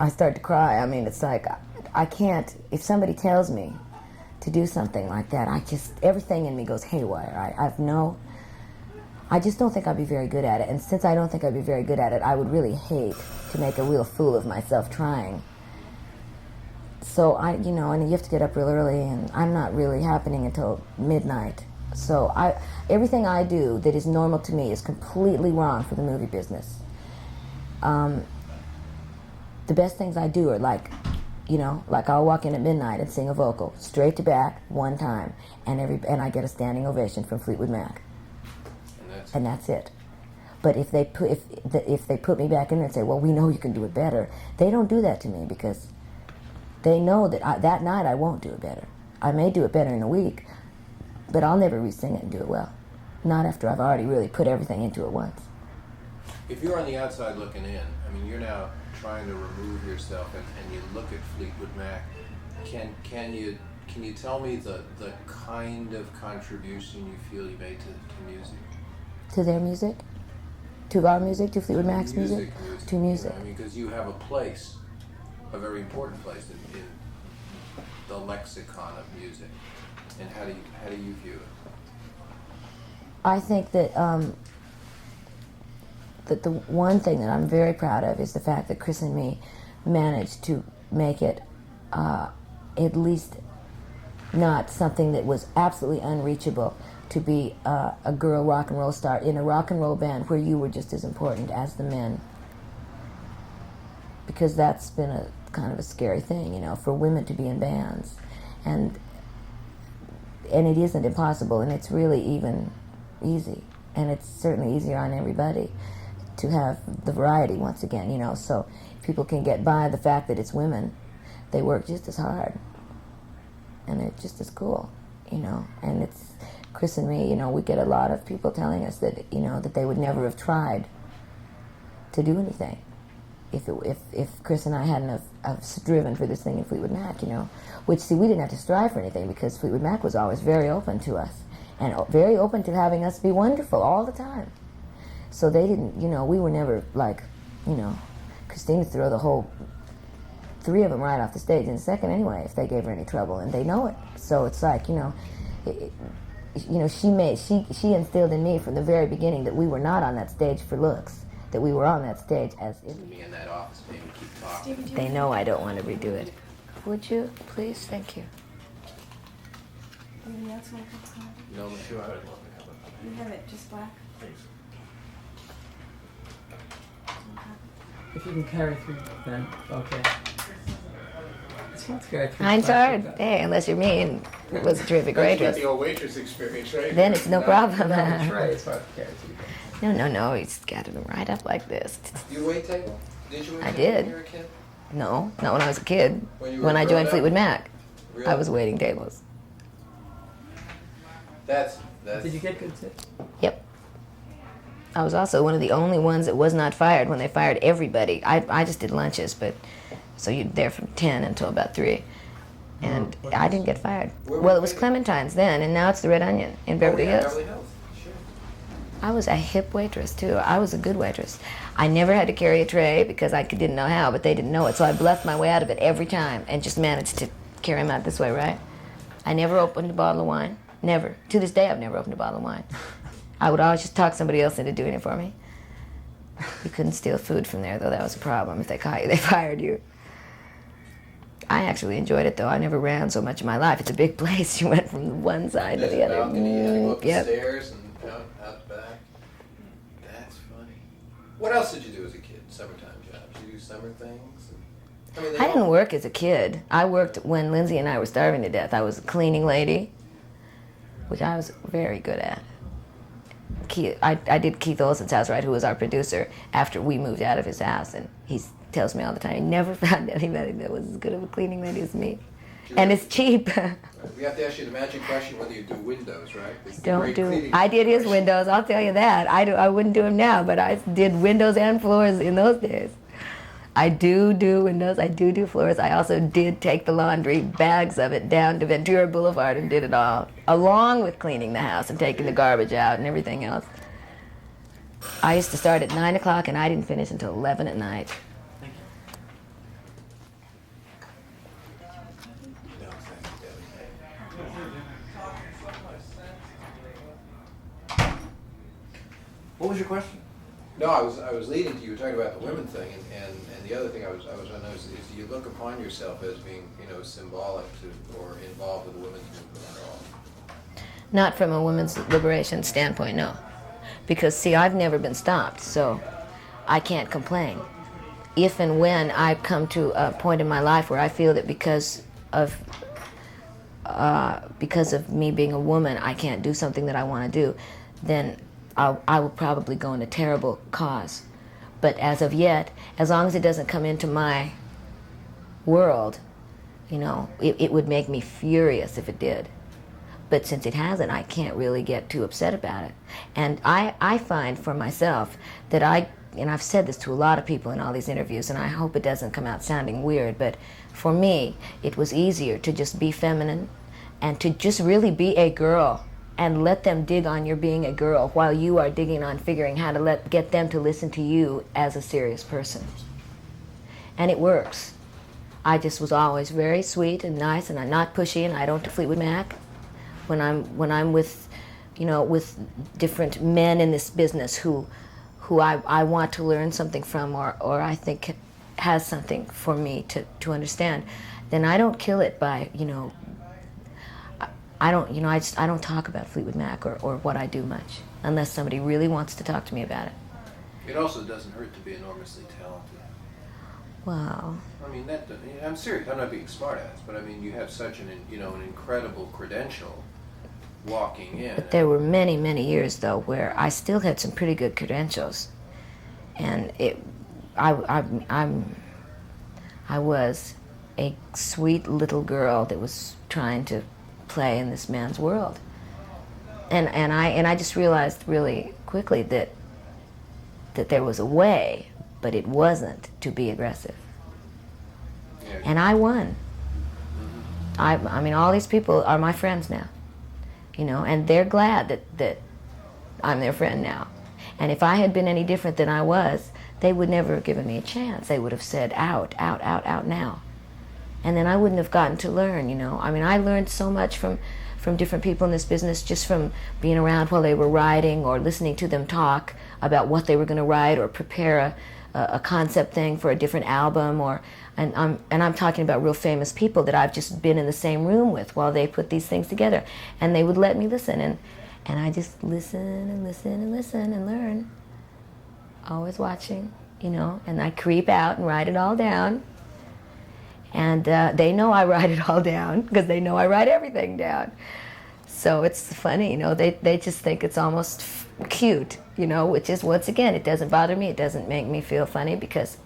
I start to cry. I mean, it's like, I can't, if somebody tells me to do something like that, everything in me goes haywire. I just don't think I'd be very good at it. And since I don't think I'd be very good at it, I would really hate to make a real fool of myself trying. So and you have to get up real early, and I'm not really happening until midnight. So everything I do that is normal to me is completely wrong for the movie business. The best things I do are like I'll walk in at midnight and sing a vocal straight to back one time, and I get a standing ovation from Fleetwood Mac, and that's it. But if they put me back in there and say, well, we know you can do it better, they don't do that to me, because they know that that night I won't do it better. I may do it better in a week, but I'll never re-sing it and do it well. Not after I've already really put everything into it once. If you're on the outside looking in, you're now trying to remove yourself, and you look at Fleetwood Mac, can you tell me the kind of contribution you feel you made to music? To their music? To our music? To Fleetwood Mac's music? To music. Because you have a very important place in the lexicon of music. And how do you view it? I think that that the one thing that I'm very proud of is the fact that Chris and me managed to make it at least not something that was absolutely unreachable, to be a girl rock and roll star in a rock and roll band where you were just as important as the men. Because that's been a kind of a scary thing, for women to be in bands. And it isn't impossible, and it's really even easy. And it's certainly easier on everybody to have the variety once again, so people can get by the fact that it's women. They work just as hard, and they're just as cool, and it's Chris and me, we get a lot of people telling us that, that they would never have tried to do anything if Chris and I hadn't have driven for this thing in Fleetwood Mac, which, see, we didn't have to strive for anything, because Fleetwood Mac was always very open to us, and very open to having us be wonderful all the time. So they didn't, we were never like, Christine would throw the whole 3 of them right off the stage in a second anyway if they gave her any trouble, and they know it. So it's like, she instilled in me from the very beginning that we were not on that stage for looks, that we were on that stage as if. Me in that office, maybe keep talking. They know I don't want to redo it. Would you, please? Thank you. Anybody else want a cup of coffee? No, but you, I would love You have it just black? If you can carry through, then okay. Let's carry through. Mine's hard. Hey, unless you're me and it was a terrific waitress. the old waitress experience, right? Then it's no problem. That's right. It's hard to carry through. No. You just got them right up like this. You wait table? Did you wait I table did. when you were a kid? No, not when I was a kid. When you were When I grown joined up? Fleetwood Mac, Really? I was waiting tables. That's. Did you get good tips? Yep. I was also one of the only ones that was not fired when they fired everybody. I just did lunches, but so you're there from 10 until about 3. And I didn't get fired. Where Well, were it was you? Clementine's then, and now it's the Red Onion in Beverly Hills. Beverly Hills. Sure. I was a hip waitress, too. I was a good waitress. I never had to carry a tray because I didn't know how, but they didn't know it. So I bluffed my way out of it every time and just managed to carry them out this way, right? I never opened a bottle of wine. Never. To this day, I've never opened a bottle of wine. I would always just talk somebody else into doing it for me. You couldn't steal food from there, though. That was a problem. If they caught you, they fired you. I actually enjoyed it, though. I never ran so much in my life. It's a big place. You went from one side There's to the a other. balcony, you had to go up the Yep. stairs and out the back. That's funny. What else did you do as a kid? Summertime jobs? Did you do summer things? I mean, they I all- didn't work as a kid. I worked when Lindsay and I were starving to death. I was a cleaning lady, which I was very good at. I did Keith Olsen's house, right, who was our producer, after we moved out of his house, and he tells me all the time, he never found anybody that was as good of a cleaning lady as me. And it's cheap. We have to ask you the magic question whether you do windows, right? It's the Don't great do. cleaning I did his question. windows. I'll tell you that. I wouldn't do them now, but I did windows and floors in those days. I do windows. I do floors. I also did take the laundry, bags of it, down to Ventura Boulevard and did it all, along with cleaning the house and taking the garbage out and everything else. I used to start at 9 o'clock and I didn't finish until 11 at night. Thank you. No, thank you. What was your question? No, I was leading to you were talking about the women thing, and the other thing I was going to know is you look upon yourself as being, symbolic to or involved with the women's movement at all. Not from a women's liberation standpoint, no. Because, see, I've never been stopped, so I can't complain. If and when I come to a point in my life where I feel that because of me being a woman, I can't do something that I want to do, then I will probably go in a terrible cause. But as of yet, as long as it doesn't come into my world, it would make me furious if it did. But since it hasn't, I can't really get too upset about it. And I find for myself that and I've said this to a lot of people in all these interviews, and I hope it doesn't come out sounding weird, but for me, it was easier to just be feminine and to just really be a girl and let them dig on your being a girl while you are digging on figuring how to get them to listen to you as a serious person. And it works. I just was always very sweet and nice, and I'm not pushy, and I don't do Fleetwood Mac. When I'm with, with different men in this business who I want to learn something from, or I think has something for me to understand, then I don't kill it by, I don't talk about Fleetwood Mac or what I do much, unless somebody really wants to talk to me about it. It also doesn't hurt to be enormously talented. Wow. I mean, I'm serious. I'm not being smart-ass, but I mean, you have such an incredible credential walking in. But there were many, many years though where I still had some pretty good credentials, and I was a sweet little girl that was trying to play in this man's world, and I just realized really quickly that there was a way, but it wasn't to be aggressive. Yeah. And I won. I mean, all these people are my friends now, and they're glad that I'm their friend now. And if I had been any different than I was, they would never have given me a chance. They would have said, out now. and then I wouldn't have gotten to learn, you know. I mean, I learned so much from different people in this business, just from being around while they were writing, or listening to them talk about what they were going to write, or prepare a concept thing for a different album, and I'm talking about real famous people that I've just been in the same room with while they put these things together, and they would let me listen, and I just listen and listen and listen and learn, always watching, you know, and I creep out and write it all down. And they know I write it all down because they know I write everything down. So it's funny, you know, they just think it's almost cute, you know, which is, once again, it doesn't bother me. It doesn't make me feel funny because,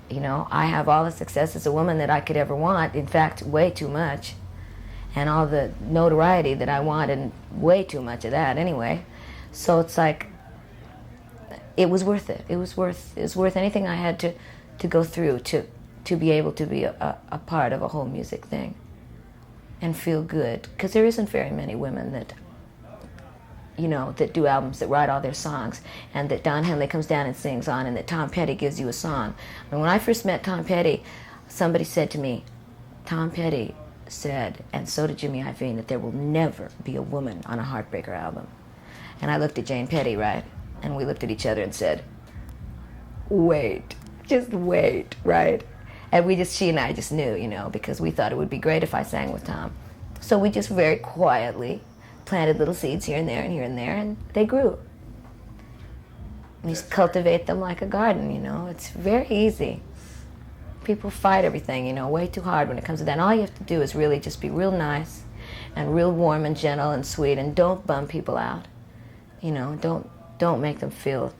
you know, I have all the success as a woman that I could ever want. In fact, way too much. And all the notoriety that I want, and way too much of that anyway. So it's like, it was worth it. It was worth anything I had to go through to be able to be a part of a whole music thing and feel good, because there isn't very many women that, you know, that do albums, that write all their songs, and that Don Henley comes down and sings on, and that Tom Petty gives you a song. And when I first met Tom Petty, somebody said to me, Tom Petty said, and so did Jimmy Iovine, that there will never be a woman on a Heartbreaker album. And I looked at Jane Petty, right, and we looked at each other and said, wait, just wait, right? And she and I just knew, you know, because we thought it would be great if I sang with Tom. So we just very quietly planted little seeds here and there and here and there, and they grew. And you just cultivate them like a garden, you know. It's very easy. People fight everything, you know, way too hard when it comes to that. And all you have to do is really just be real nice and real warm and gentle and sweet, and don't bum people out. You know, don't make them feel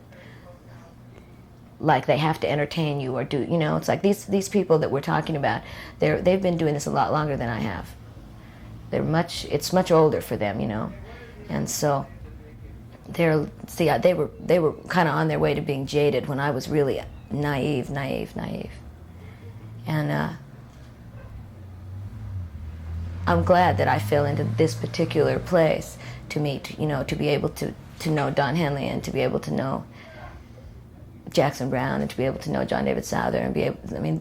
like they have to entertain you or do, you know. It's like these people that we're talking about, they've been doing this a lot longer than I have. It's much older for them, you know. And so they were kind of on their way to being jaded when I was really naive. And I'm glad that I fell into this particular place to meet, you know, to be able to know Don Henley, and to be able to know Jackson Browne, and to be able to know John David Souther, and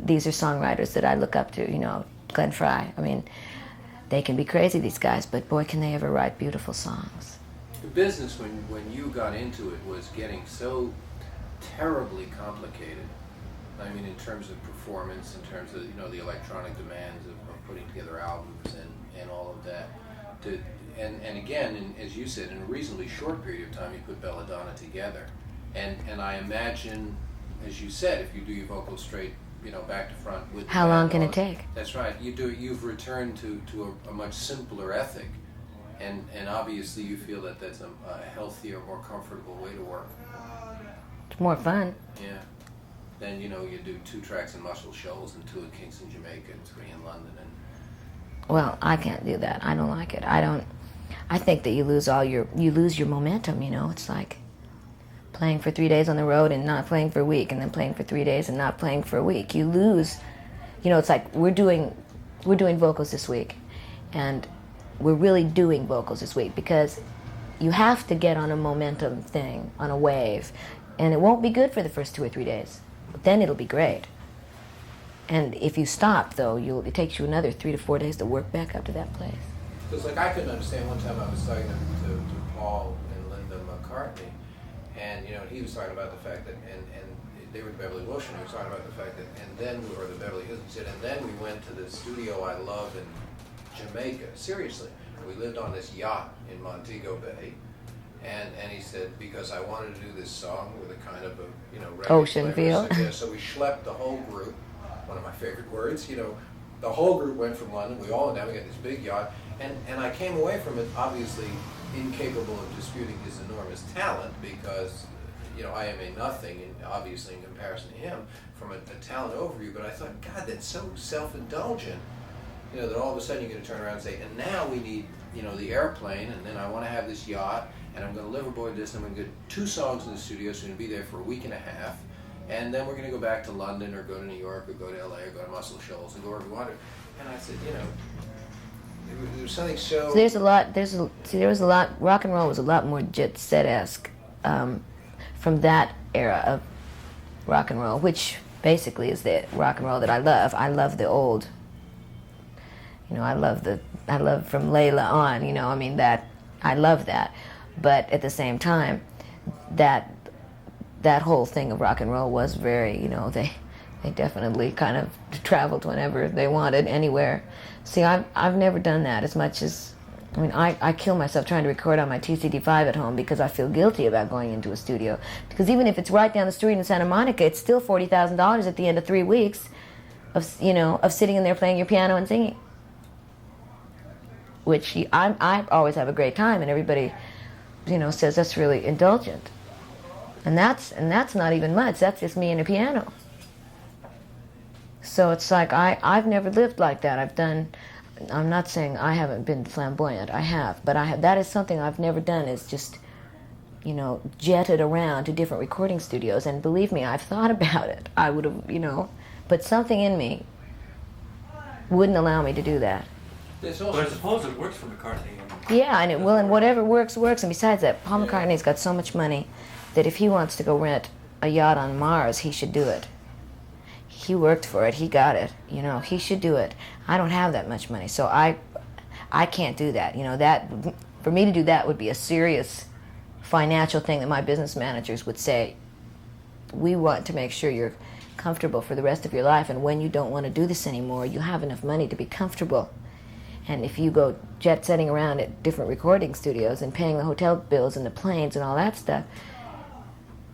these are songwriters that I look up to, you know, Glenn Frey. I mean, they can be crazy, these guys, but boy, can they ever write beautiful songs. The business, when you got into it, was getting so terribly complicated. I mean, in terms of performance, in terms of, you know, the electronic demands of putting together albums and all of that. And again, as you said, in a reasonably short period of time, you put Belladonna together. And I imagine, as you said, if you do your vocals straight, you know, back to front with how long can it take? That's right. You've returned to a much simpler ethic, and obviously you feel that that's a healthier, more comfortable way to work. It's more fun. Yeah. Then, you know, you do 2 tracks in Muscle Shoals and 2 in Kingston, Jamaica, and 3 in London. Well, I can't do that. I don't like it. I think that you lose your momentum, you know. It's like playing for 3 days on the road and not playing for a week, and then playing for 3 days and not playing for a week. You lose, you know. It's like we're doing vocals this week, and we're really doing vocals this week because you have to get on a momentum thing, on a wave, and it won't be good for the first 2 or 3 days, but then it'll be great. And if you stop, though, it takes you another 3 to 4 days to work back up to that place. Because, like, I couldn't understand, one time I was talking to Paul and Linda McCartney, and, you know, he was talking about the fact that, and they were Beverly Wilshire, and he was talking about the fact that, or the Beverly Hills, he said, and then we went to the studio I love in Jamaica, seriously. We lived on this yacht in Montego Bay, and he said, because I wanted to do this song with a kind of a, you know, reggae ocean flavor. feel. So we schlepped the whole group, one of my favorite words, you know, the whole group went from London, we all went down, we got this big yacht, and I came away from it obviously incapable of disputing his enormous talent, because, you know, I am a nothing, obviously, in comparison to him, from a talent overview, but I thought, God, that's so self-indulgent, you know, that all of a sudden you're going to turn around and say, and now we need, you know, the airplane, and then I want to have this yacht, and I'm going to live aboard this, and I'm going to get 2 songs in the studio, so I'm going to be there for a week and a half, and then we're going to go back to London, or go to New York, or go to LA, or go to Muscle Shoals, and go wherever we want to. And I said, you know, there was something so... There was a lot, rock and roll was a lot more jet set-esque from that era of rock and roll, which basically is the rock and roll that I love. I love the old You know, I love from Layla on, you know, I mean, that, I love that. But at the same time, that whole thing of rock and roll was very, you know, they definitely kind of traveled whenever they wanted, anywhere. See, I've never done that as much as, I mean, I kill myself trying to record on my TCD5 at home because I feel guilty about going into a studio. Because even if it's right down the street in Santa Monica, it's still $40,000 at the end of 3 weeks of, you know, of sitting in there playing your piano and singing. Which I always have a great time, and everybody, you know, says that's really indulgent. And that's not even much. That's just me and a piano. So it's like I've never lived like that. I'm not saying I haven't been flamboyant. I have, but that is something I've never done, is just, you know, jetted around to different recording studios. And believe me, I've thought about it. I would have, you know, but something in me wouldn't allow me to do that. But I suppose it works for McCartney. Yeah, and it will, and whatever works, works. And besides that, Paul McCartney's got so much money that if he wants to go rent a yacht on Mars, he should do it. He worked for it. He got it. You know, he should do it. I don't have that much money, so I can't do that. You know, that for me to do that would be a serious financial thing that my business managers would say, we want to make sure you're comfortable for the rest of your life, and when you don't want to do this anymore, you have enough money to be comfortable. And if you go jet-setting around at different recording studios and paying the hotel bills and the planes and all that stuff,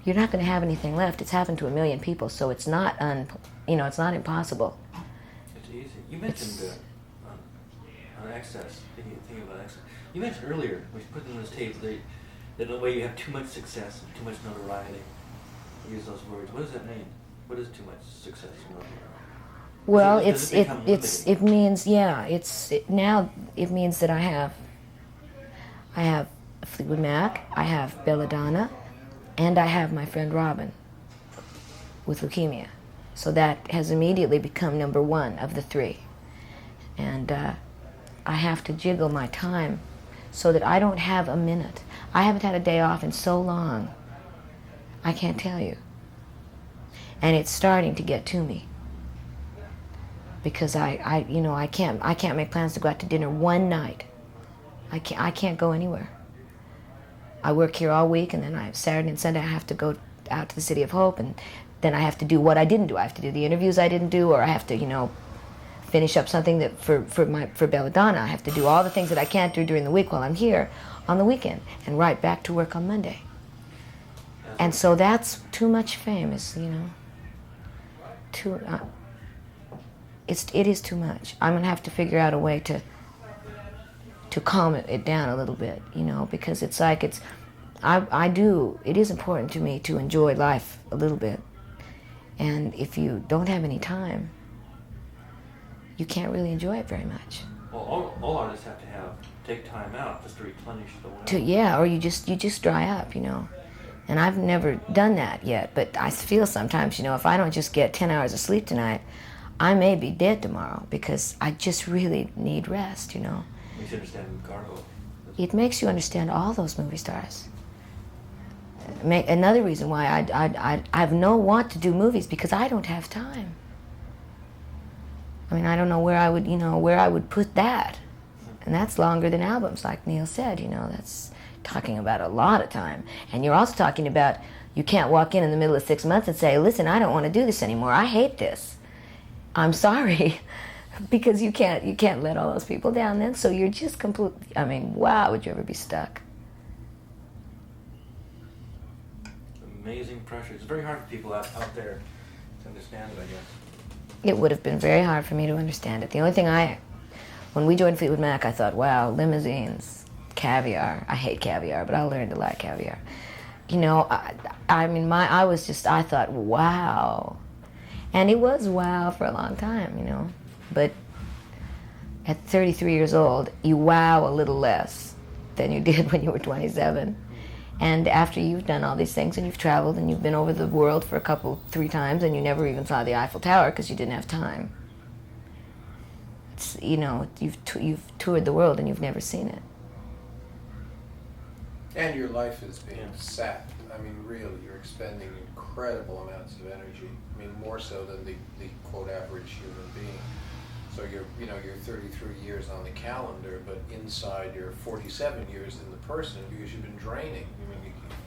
you're not going to have anything left. It's happened to 1 million people, so it's not it's not impossible. It's easy. You mentioned on excess, thinking about excess. You mentioned earlier, when you put in this tape, that in a way you have too much success and too much notoriety. You use those words. What does that mean? What is too much success and notoriety? Well, it means, yeah, now it means that I have Fleetwood Mac, I have Belladonna, and I have my friend Robin with leukemia. So that has immediately become number one of the three. And I have to jiggle my time so that I don't have a minute. I haven't had a day off in so long. I can't tell you. And it's starting to get to me. Because I can't make plans to go out to dinner one night. I can't go anywhere. I work here all week, and then Saturday and Sunday I have to go out to the City of Hope, and then I have to do what I didn't do. I have to do the interviews I didn't do, or I have to, you know, finish up something that for Belladonna. I have to do all the things that I can't do during the week while I'm here on the weekend, and right back to work on Monday. And so that's too much fame, is, you know, it is too much. I'm gonna have to figure out a way to calm it down a little bit, you know, because it's like it is important to me to enjoy life a little bit. And if you don't have any time, you can't really enjoy it very much. Well, all artists have to take time out just to replenish the well. Yeah, or you just dry up, you know. And I've never done that yet, but I feel sometimes, you know, if I don't just get 10 hours of sleep tonight, I may be dead tomorrow, because I just really need rest, you know. Makes you understand Gargo. It makes you understand all those movie stars. Another reason why I have no want to do movies, because I don't have time. I mean, I don't know where I would put that. And that's longer than albums, like Neil said, you know, that's talking about a lot of time. And you're also talking about, you can't walk in the middle of 6 months and say, listen, I don't want to do this anymore. I hate this. I'm sorry. Because you can't let all those people down then, so you're just completely, I mean, wow, would you ever be stuck? Amazing pressure. It's very hard for people out there to understand it, I guess. It would have been very hard for me to understand it. The only thing when we joined Fleetwood Mac, I thought, wow, limousines, caviar. I hate caviar, but I learned to like caviar. You know, I thought, wow. And it was wow for a long time, you know. But at 33 years old, you wow a little less than you did when you were 27. And after you've done all these things and you've traveled and you've been over the world for 3 times and you never even saw the Eiffel Tower because you didn't have time. It's, you know, you've toured the world and you've never seen it. And your life is being sapped. I mean, really, you're expending incredible amounts of energy. I mean, more so than the quote average human being. So you're 33 years on the calendar, but inside you're 47 years in the person because you've been draining.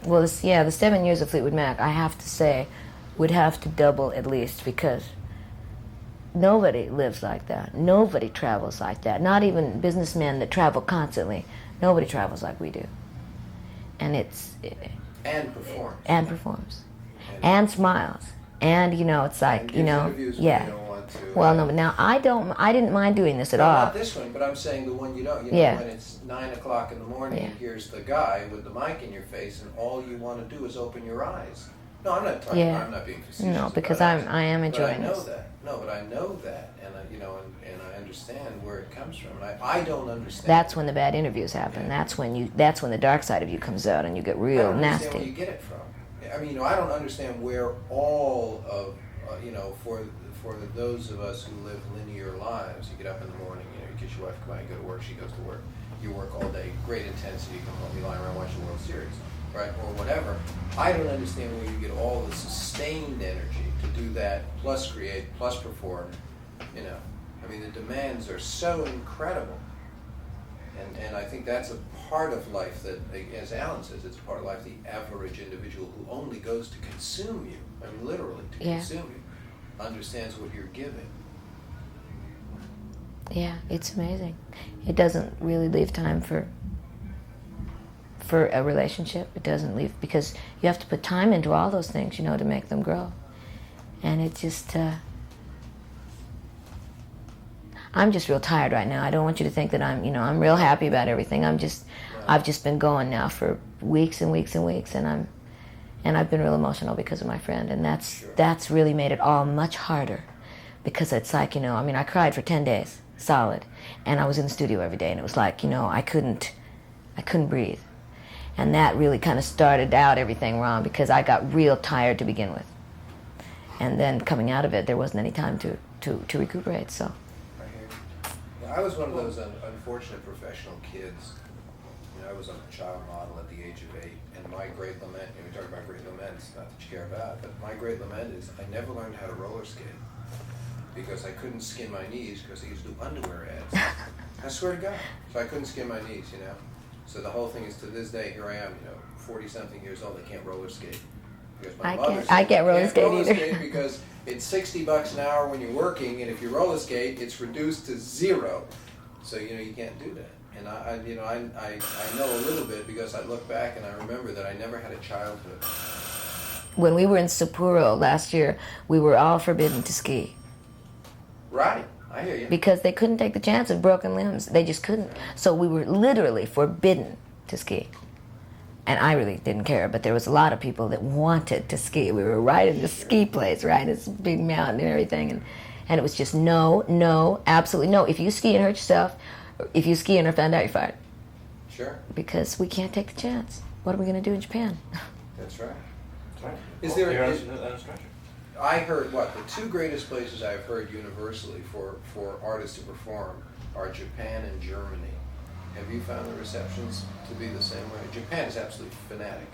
Well, the 7 years of Fleetwood Mac, I have to say, would have to double at least, because nobody lives like that. Nobody travels like that. Not even businessmen that travel constantly. Nobody travels like we do. And and performs. And performs. And smiles. And, it's like, and interviews yeah. when you don't want to. Well, no, but now I didn't mind doing this at all. Not this one, but I'm saying the one you don't. When it's 9 o'clock in the morning and here's the guy with the mic in your face and all you want to do is open your eyes. No, I'm not talking. I'm not being facetious. No, because I am enjoying this. But I know that. No, but I know that, and I understand where it comes from, and I don't understand. That's when the bad interviews happen. Yeah. That's when the dark side of you comes out, and you get real nasty. I don't understand where you get it from. I mean, I don't understand where all of for those of us who live linear lives, you get up in the morning, you get your wife, come out, you go to work, she goes to work, you work all day, great intensity, you come home, you lie around watching the World Series, right, or whatever. I don't understand where you get all the sustained energy to do that, plus create, plus perform, I mean, the demands are so incredible. And I think that's a part of life that, as Allen says, it's a part of life, the average individual who only goes to consume you, I mean literally to consume you, understands what you're giving. Yeah, it's amazing. It doesn't really leave time for a relationship. It doesn't leave, because you have to put time into all those things, to make them grow. And it just, I'm just real tired right now. I don't want you to think that I'm real happy about everything. I've just been going now for weeks and weeks and weeks, and I've been real emotional because of my friend, and that's really made it all much harder, because it's like, I cried for 10 days solid, and I was in the studio every day, and it was like, I couldn't breathe. And that really kind of started out everything wrong, because I got real tired to begin with. And then coming out of it, there wasn't any time to recuperate, so. I was one of those unfortunate professional kids. I was a child model at the age of 8, and my great lament, we talk about great laments, not that you care about, but my great lament is I never learned how to roller skate because I couldn't skin my knees because they used to do underwear ads. I swear to God. So I couldn't skin my knees, So the whole thing is, to this day, here I am, 40-something years old, I can't roller skate. Because my mother said, I can't roller skate either. Skate because it's $60 an hour when you're working, and if you roller skate, it's reduced to 0. So you can't do that. And I know a little bit because I look back and I remember that I never had a childhood. When we were in Sapporo last year, we were all forbidden to ski. Right, I hear you. Because they couldn't take the chance of broken limbs. They just couldn't. So we were literally forbidden to ski. And I really didn't care, but there was a lot of people that wanted to ski. We were right in the ski place, right? This big mountain and everything. And it was just no, absolutely no. If you ski and hurt yourself, if you ski and are found out, you're fired. Sure. Because we can't take the chance. What are we going to do in Japan? That's right. That's right. Is Well, there? you're Is, on a stretcher. I heard the 2 greatest places I've heard universally for artists to perform are Japan and Germany. Have you found the receptions to be the same way? Japan is absolutely fanatic.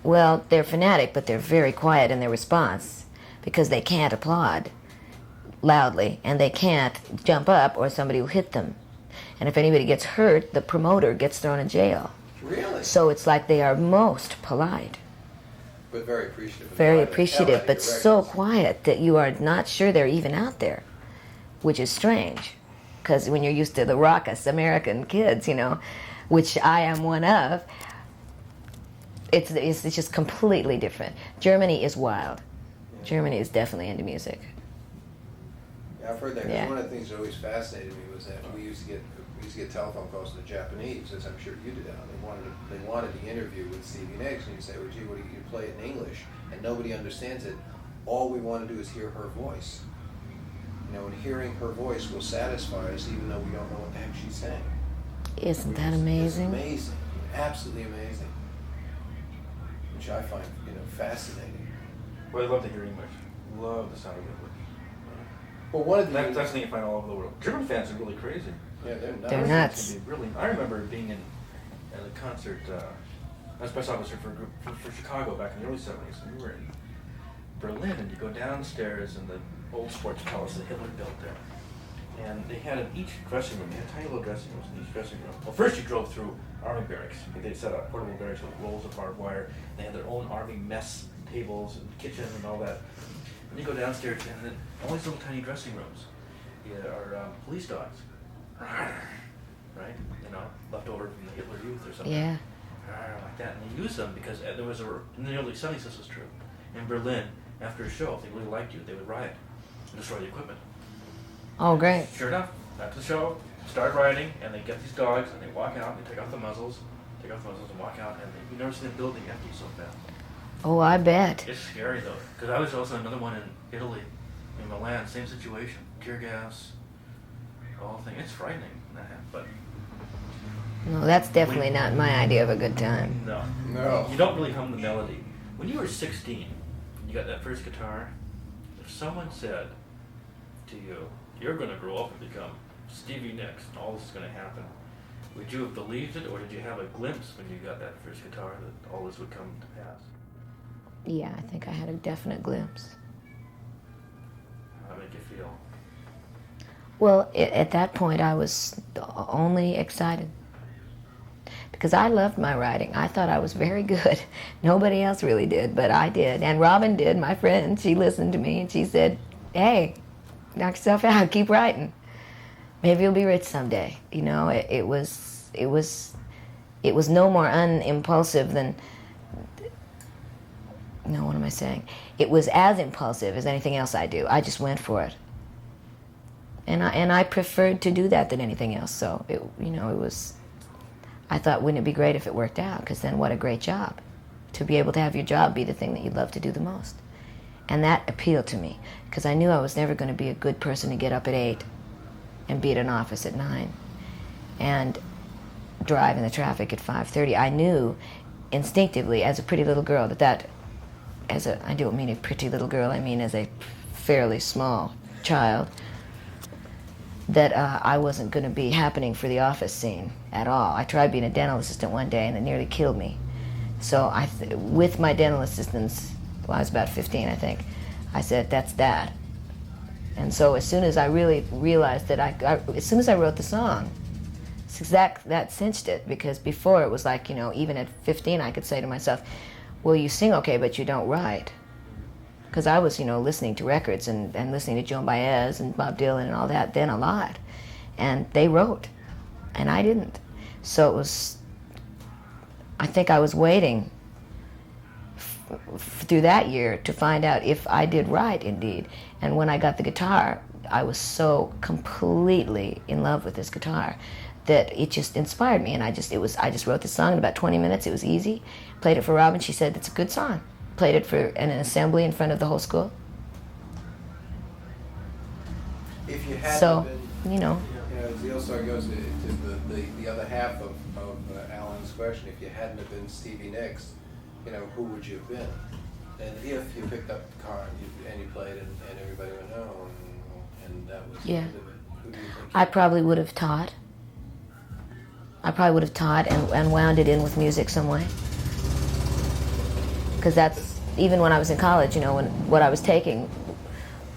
Well, they're fanatic, but they're very quiet in their response because they can't applaud loudly, and they can't jump up or somebody will hit them. And if anybody gets hurt, the promoter gets thrown in jail. Really? So it's like they are most polite. But very appreciative. Very appreciative, but so quiet that you are not sure they're even out there, which is strange. Because when you're used to the raucous American kids, which I am one of, it's just completely different. Germany is wild. Yeah. Germany is definitely into music. Yeah, I've heard that. 'Cause Yeah. one of the things that always fascinated me was that we used to get telephone calls to the Japanese, as I'm sure you did. They wanted the interview with Stevie Nicks, and you say, "Well, gee, what do you play it in English?" And nobody understands it. All we want to do is hear her voice. And hearing her voice will satisfy us, even though we don't know what the heck she's saying. Isn't that amazing? It's amazing, absolutely amazing. Which I find, fascinating. Well, I love to hear English. Love the sound of English. Well, one of the That's something you find all over the world. German fans are really crazy. yeah, they're nuts. They're nuts. Can be really. I remember being at a concert. I was press officer for a group for Chicago back in the early '70s, and we were in Berlin, and you go downstairs in the old sports palace that Hitler built there, And they had in each dressing room, they had tiny little dressing rooms in each dressing room. Well, first you drove through Army barracks. They set up portable barracks with rolls of barbed wire. They had their own Army mess tables and kitchen and all that. And you go downstairs, and then all these little tiny dressing rooms are police dogs. Right? You know, left over from the Hitler Youth or something. Yeah. Like that. And they used them because there was in the early 70s this was true. In Berlin, after a show, if they really liked you, they would riot and destroy the equipment. Oh, great. Sure enough, after the show, start riding, and they get these dogs, and they walk out, and they take off the muzzles and walk out, and you never see the building empty so fast. Oh, I bet. It's scary though, because I was also another one in Italy, in Milan, same situation, tear gas, the whole thing. It's frightening, but No, that's definitely not my idea of a good time. no, No. you don't really hum the melody. When you were 16, you got that first guitar. If someone said to you, "You're going to grow up and become Stevie Nicks, and all this is going to happen," would you have believed it, or did you have a glimpse when you got that first guitar that all this would come to pass? Yeah, I think I had a definite glimpse. How did you feel? Well, at that point, I was only excited. Because I loved my writing. I thought I was very good. Nobody else really did, but I did. And Robin did, my friend. She listened to me and she said, "Hey, knock yourself out, keep writing. Maybe you'll be rich someday." You know, it was no more unimpulsive than, no, what am I saying? It was as impulsive as anything else I do. I just went for it. And I preferred to do that than anything else. So, it was, I thought, wouldn't it be great if it worked out? Because then what a great job. To be able to have your job be the thing that you love to do the most. And that appealed to me. Because I knew I was never going to be a good person to get up at 8 and be at an office at 9. And drive in the traffic at 5:30. I knew instinctively as a pretty little girl I don't mean a pretty little girl, I mean as a fairly small child, that I wasn't going to be happening for the office scene at all. I tried being a dental assistant one day and it nearly killed me. So with my dental assistants, well, I was about 15, I think, I said, that's that. And so as soon as I really realized that as soon as I wrote the song, that cinched it, because before it was like, even at 15 I could say to myself, well, you sing okay, but you don't write. Because I was, listening to records and listening to Joan Baez and Bob Dylan and all that then a lot. And they wrote, and I didn't. So it was, I think I was waiting through that year to find out if I did write indeed. And when I got the guitar, I was so completely in love with this guitar that it just inspired me. And I just wrote the song in about 20 minutes. It was easy. Played it for Robin. She said, "It's a good song." Played it for an assembly in front of the whole school. If you hadn't So, been, you know. as the old story goes, to the other half of Alan's question, if you hadn't have been Stevie Nicks, who would you have been? And if you picked up the car and you played and everybody would know, and that was Yeah. the end of it, who do you think? I probably would have taught. And wound it in with music some way. Because that's, even when I was in college, what I was taking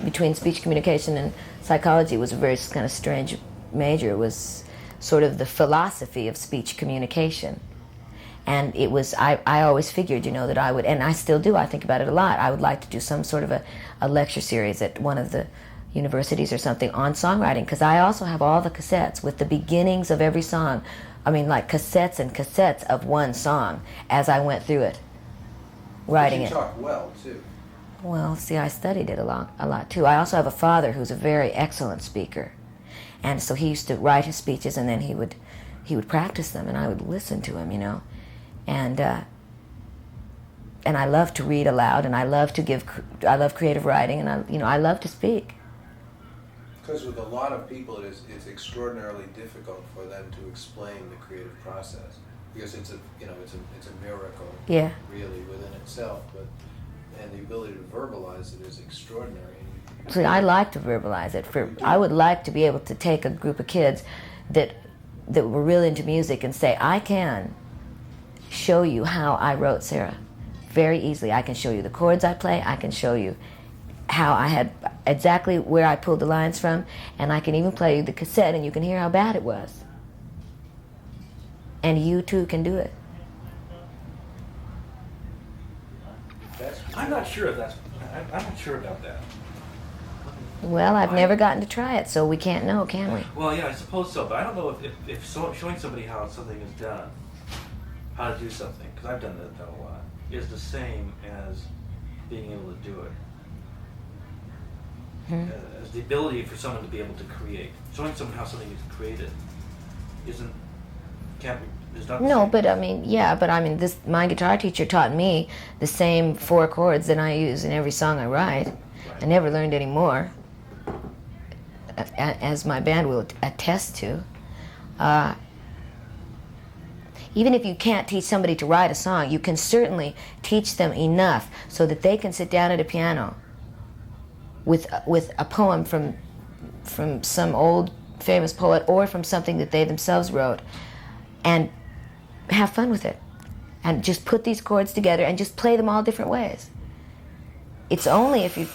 between speech communication and psychology was a very kind of strange major. It was sort of the philosophy of speech communication. And it was, I always figured, that I would, and I still do, I think about it a lot, I would like to do some sort of a lecture series at one of the universities or something on songwriting, because I also have all the cassettes with the beginnings of every song. I mean, like cassettes and cassettes of one song as I went through it, writing You it. talk well, too. Well, see, I studied it a lot too. I also have a father who's a very excellent speaker, and so he used to write his speeches, and then he would practice them, and I would listen to him, and I love to read aloud, and I love creative writing, and I love to speak. Because with a lot of people, it's extraordinarily difficult for them to explain the creative process, because it's a miracle, Yeah. really within itself. And the ability to verbalize it is extraordinary. See, I like to verbalize it. I would like to be able to take a group of kids that were really into music and say, I can show you how I wrote Sarah very easily. I can show you the chords I play. I can show you how I had exactly where I pulled the lines from, and I can even play you the cassette and you can hear how bad it was. And you too can do it. I'm not sure if that's. I'm not sure about that. Well, I've never gotten to try it, so we can't know, can we? Well, yeah, I suppose so, but I don't know if showing somebody how something is done, how to do something, because I've done that a lot, is the same as being able to do it. As the ability for someone to be able to create. Showing someone how something is created is not the No, same. but I mean, yeah, but I mean, my guitar teacher taught me the same 4 chords that I use in every song I write. Right. I never learned any more, as my band will attest to. Even if you can't teach somebody to write a song, you can certainly teach them enough so that they can sit down at a piano with a poem from some old famous poet or from something that they themselves wrote, and have fun with it, and just put these chords together and just play them all different ways. It's only if you,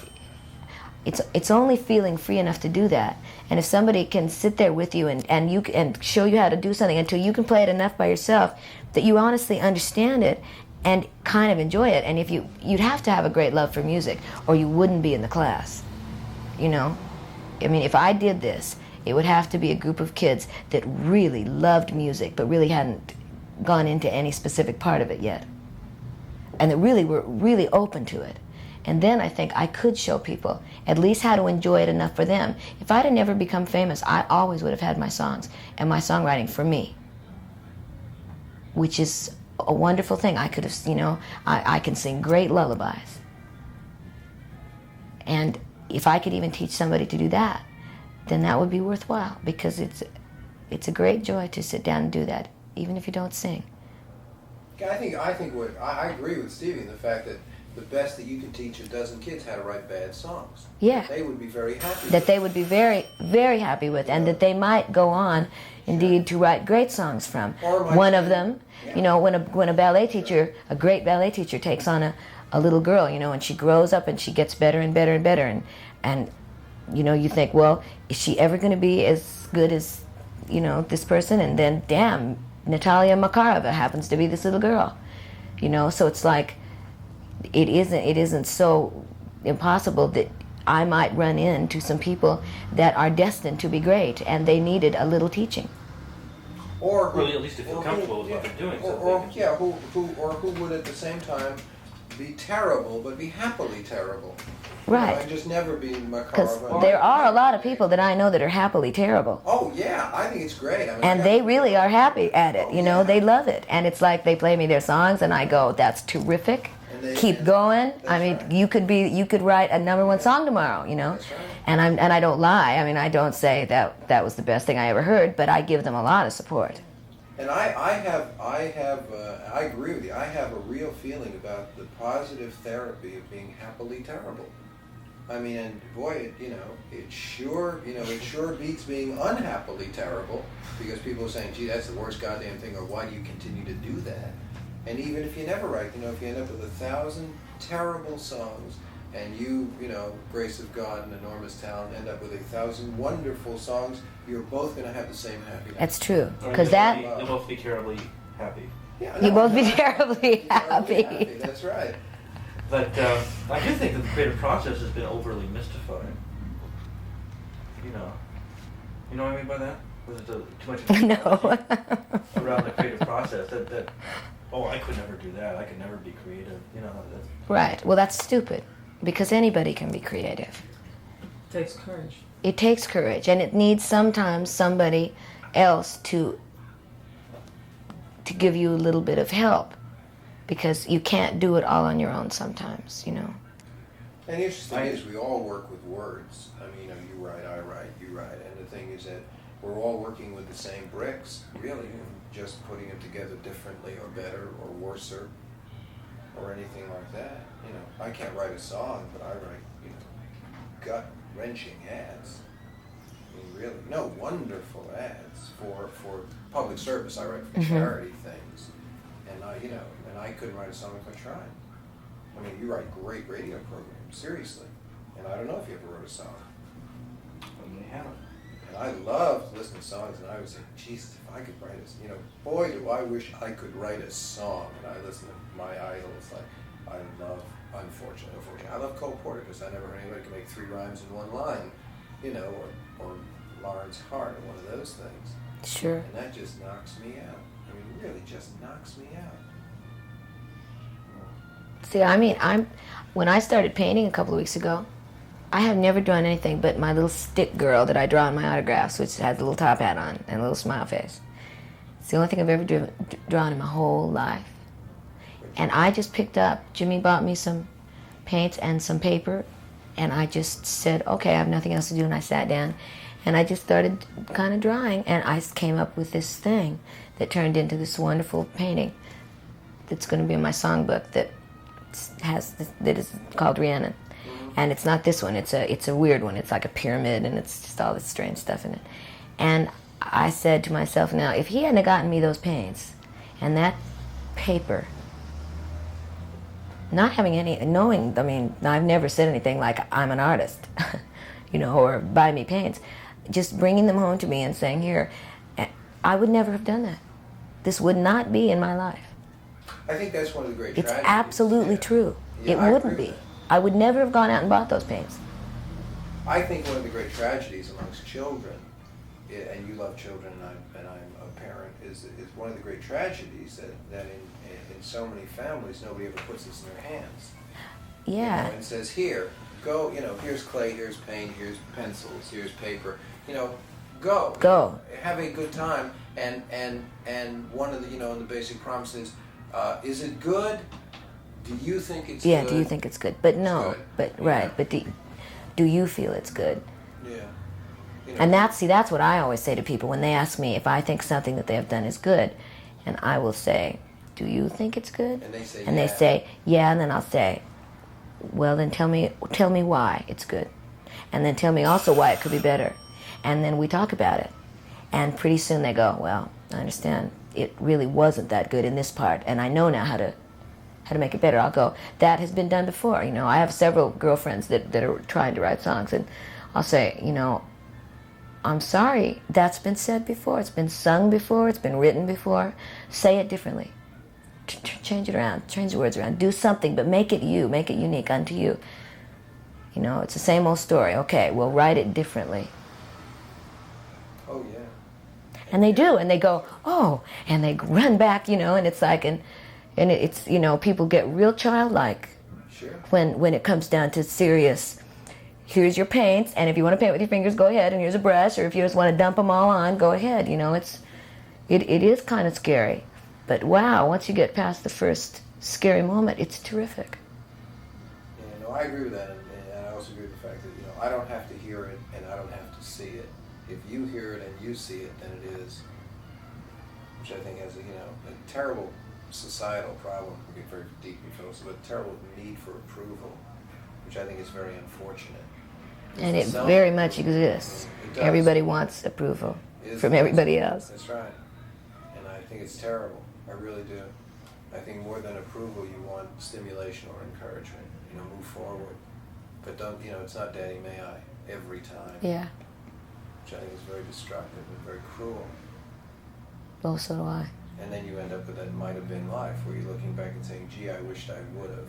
it's only feeling free enough to do that. And if somebody can sit there with you and show you how to do something until you can play it enough by yourself that you honestly understand it and kind of enjoy it. And if you'd have to have a great love for music or you wouldn't be in the class, you know? I mean, if I did this, it would have to be a group of kids that really loved music but really hadn't gone into any specific part of it yet, and that really were really open to it. And then I think I could show people at least how to enjoy it enough for them. If I'd have never become famous, I always would have had my songs and my songwriting for me, which is a wonderful thing. I could have, you know, I can sing great lullabies. And if I could even teach somebody to do that, then that would be worthwhile, because it's a great joy to sit down and do that, even if you don't sing. I agree with Stevie in the fact that the best that you can teach a dozen kids how to write bad songs. Yeah. They would be very happy. That they would be very, very happy with, and that they might go on, indeed, to write great songs from. One of them, you know, when a ballet teacher, a great ballet teacher, takes on a little girl, you know, and she grows up and she gets better and better and better, and you know, you think, well, is she ever going to be as good as, you know, this person? And then, damn, Natalia Makarova happens to be this little girl, you know. So it's like, it isn't so impossible that I might run into some people that are destined to be great and they needed a little teaching. Or Or at least to feel comfortable with what they're doing. Who would at the same time be terrible but be happily terrible. Right. You know, and just never be Because Makarova. there are a lot of people that I know that are happily terrible. Oh yeah, I think it's great. I mean, And they really are happy at it, you know, yeah. they love it. And it's like they play me their songs and I go, that's terrific. Keep going. I mean, right. you could write a #1 song tomorrow, you know. That's right. And I don't lie. I mean, I don't say that was the best thing I ever heard, but I give them a lot of support. And I agree with you. I have a real feeling about the positive therapy of being happily terrible. I mean, and boy, it sure beats being unhappily terrible, because people are saying, gee, that's the worst goddamn thing, or why do you continue to do that? And even if you never write, if you end up with 1,000 terrible songs, and you, grace of God and enormous talent, end up with 1,000 wonderful songs, you're both going to have the same happiness. That's true. Or Because you'll both be terribly happy. Yeah, you no, both be no, terribly happy. That's right. But I do think that the creative process has been overly mystified. You know what I mean by that? Was it too much No. around the creative process? That I could never do that. I could never be creative. That's, Right. Well, that's stupid, because anybody can be creative. Takes courage. It takes courage, and it needs sometimes somebody else to give you a little bit of help, because you can't do it all on your own sometimes, And the interesting is we all work with words. I mean, you write, I write, you write, and the thing is that we're all working with the same bricks, really, and just putting them together differently or better or worser or anything like that. I can't write a song, but I write, gut-wrenching ads. I mean, really, no, wonderful ads for public service. I write for charity things, and I couldn't write a song if I tried. I mean, you write great radio programs, seriously. And I don't know if you ever wrote a song. Well, you haven't. And I love to listen to songs, and I would say, Jesus, if I could write boy, do I wish I could write a song. And I listen to my idols, like, I love, unfortunately, I love Cole Porter, because I never heard anybody can make 3 rhymes in 1 line, or Lawrence Hart, or one of those things. Sure. And that just knocks me out. I mean, really just knocks me out. See, I mean, when I started painting a couple of weeks ago, I have never drawn anything but my little stick girl that I draw on my autographs, which has a little top hat on and a little smile face. It's the only thing I've ever drawn in my whole life. And I just picked up, Jimmy bought me some paints and some paper, and I just said, okay, I have nothing else to do, and I sat down, and I just started kind of drawing, and I came up with this thing that turned into this wonderful painting that's going to be in my songbook that is called Rhiannon. And it's not this one, it's a weird one. It's like a pyramid, and it's just all this strange stuff in it. And I said to myself, now, if he hadn't gotten me those paints and that paper, not having any, knowing, I mean, I've never said anything like, I'm an artist, or buy me paints. Just bringing them home to me and saying, here, I would never have done that. This would not be in my life. I think that's one of the great It's tragedies. absolutely true. Yeah, It I wouldn't agree be. with that. I would never have gone out and bought those paints. I think one of the great tragedies amongst children, and you love children, and I'm a parent, is one of the great tragedies that in so many families nobody ever puts this in their hands. Yeah. And says, here, go, here's clay, here's paint, here's pencils, here's paper, go. Go. Have a good time, and one of the, the basic promises, is it good? Do you think it's good? Yeah, do you think it's good? But no, Good. but right, Yeah. but do you feel it's good? Yeah. And that's what I always say to people when they ask me if I think something that they have done is good, and I will say, do you think it's good? And they say, and yeah. they say, yeah, and then I'll say, well, then tell me why it's good, and then tell me also why it could be better, and then we talk about it, and pretty soon they go, well, I understand it really wasn't that good in this part, and I know now how to make it better. I'll go, that has been done before. I have several girlfriends that are trying to write songs, and I'll say, I'm sorry, that's been said before, it's been sung before, it's been written before. Say it differently. Change it around, change the words around, do something, but make it you, make it unique unto you. It's the same old story. Okay, we'll write it differently. Oh, yeah. And they do, and they go, oh, and they run back, and it's like, and it's, people get real childlike. Sure. When it comes down to serious, here's your paints, and if you want to paint with your fingers, go ahead, and here's a brush, or if you just want to dump them all on, go ahead. It is kind of scary, but wow, once you get past the first scary moment, it's terrific. Yeah, no, I agree with that, and I also agree with the fact that, I don't have to hear it, and I don't have to see it. If you hear it and you see it, then it is, which I think has a terrible societal problem. We get very deeply philosophical, but terrible need for approval, which I think is very unfortunate. And it very much exists. It does. Everybody wants approval from everybody else. That's right. And I think it's terrible. I really do. I think more than approval, you want stimulation or encouragement. Move forward. But don't, it's not Daddy, may I, every time. Yeah. Which I think is very destructive and very cruel. Well, so do I. And then you end up with that might have been life, where you're looking back and saying, gee, I wished I would have,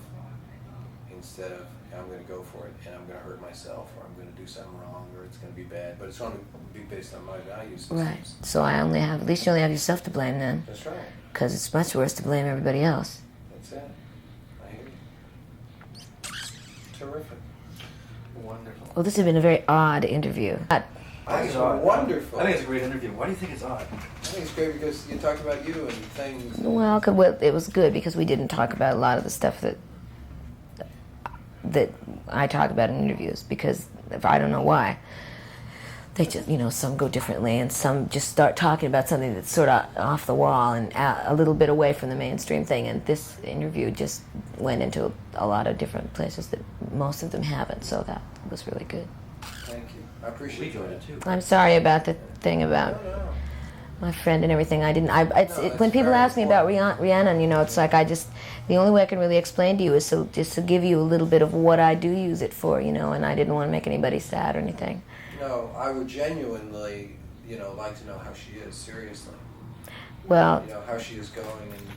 instead of, I'm going to go for it, and I'm going to hurt myself, or I'm going to do something wrong, or it's going to be bad. But it's going to be based on my value systems. Right. So at least you only have yourself to blame then. That's right. Because it's much worse to blame everybody else. That's it. I hear you. Terrific. Wonderful. Well, this has been a very odd interview. I think it's wonderful. I think it's a great interview. Why do you think it's odd? I think it's great because you talked about you and things. Well, it was good because we didn't talk about a lot of the stuff that I talk about in interviews, because if I don't know why, they just, some go differently, and some just start talking about something that's sort of off the wall and a little bit away from the mainstream thing. And this interview just went into a lot of different places that most of them haven't, so that was really good. Thank you. I appreciate We enjoyed it too. I'm sorry about the thing No, about no. my friend and everything. I didn't. that's When people very ask me about important. Rhiannon, you know, it's like the only way I can really explain to you is just to give you a little bit of what I do use it for, you know. And I didn't want to make anybody sad or anything. No, I would genuinely, like to know how she is, seriously. Well, How she is going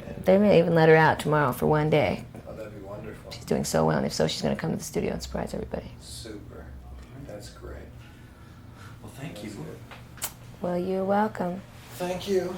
and they may even let her out tomorrow for one day. oh, that'd be wonderful. She's doing so well, and if so, she's going to come to the studio and surprise everybody. Super. That's great. Well, thank you. That's good. Well, you're welcome. Thank you.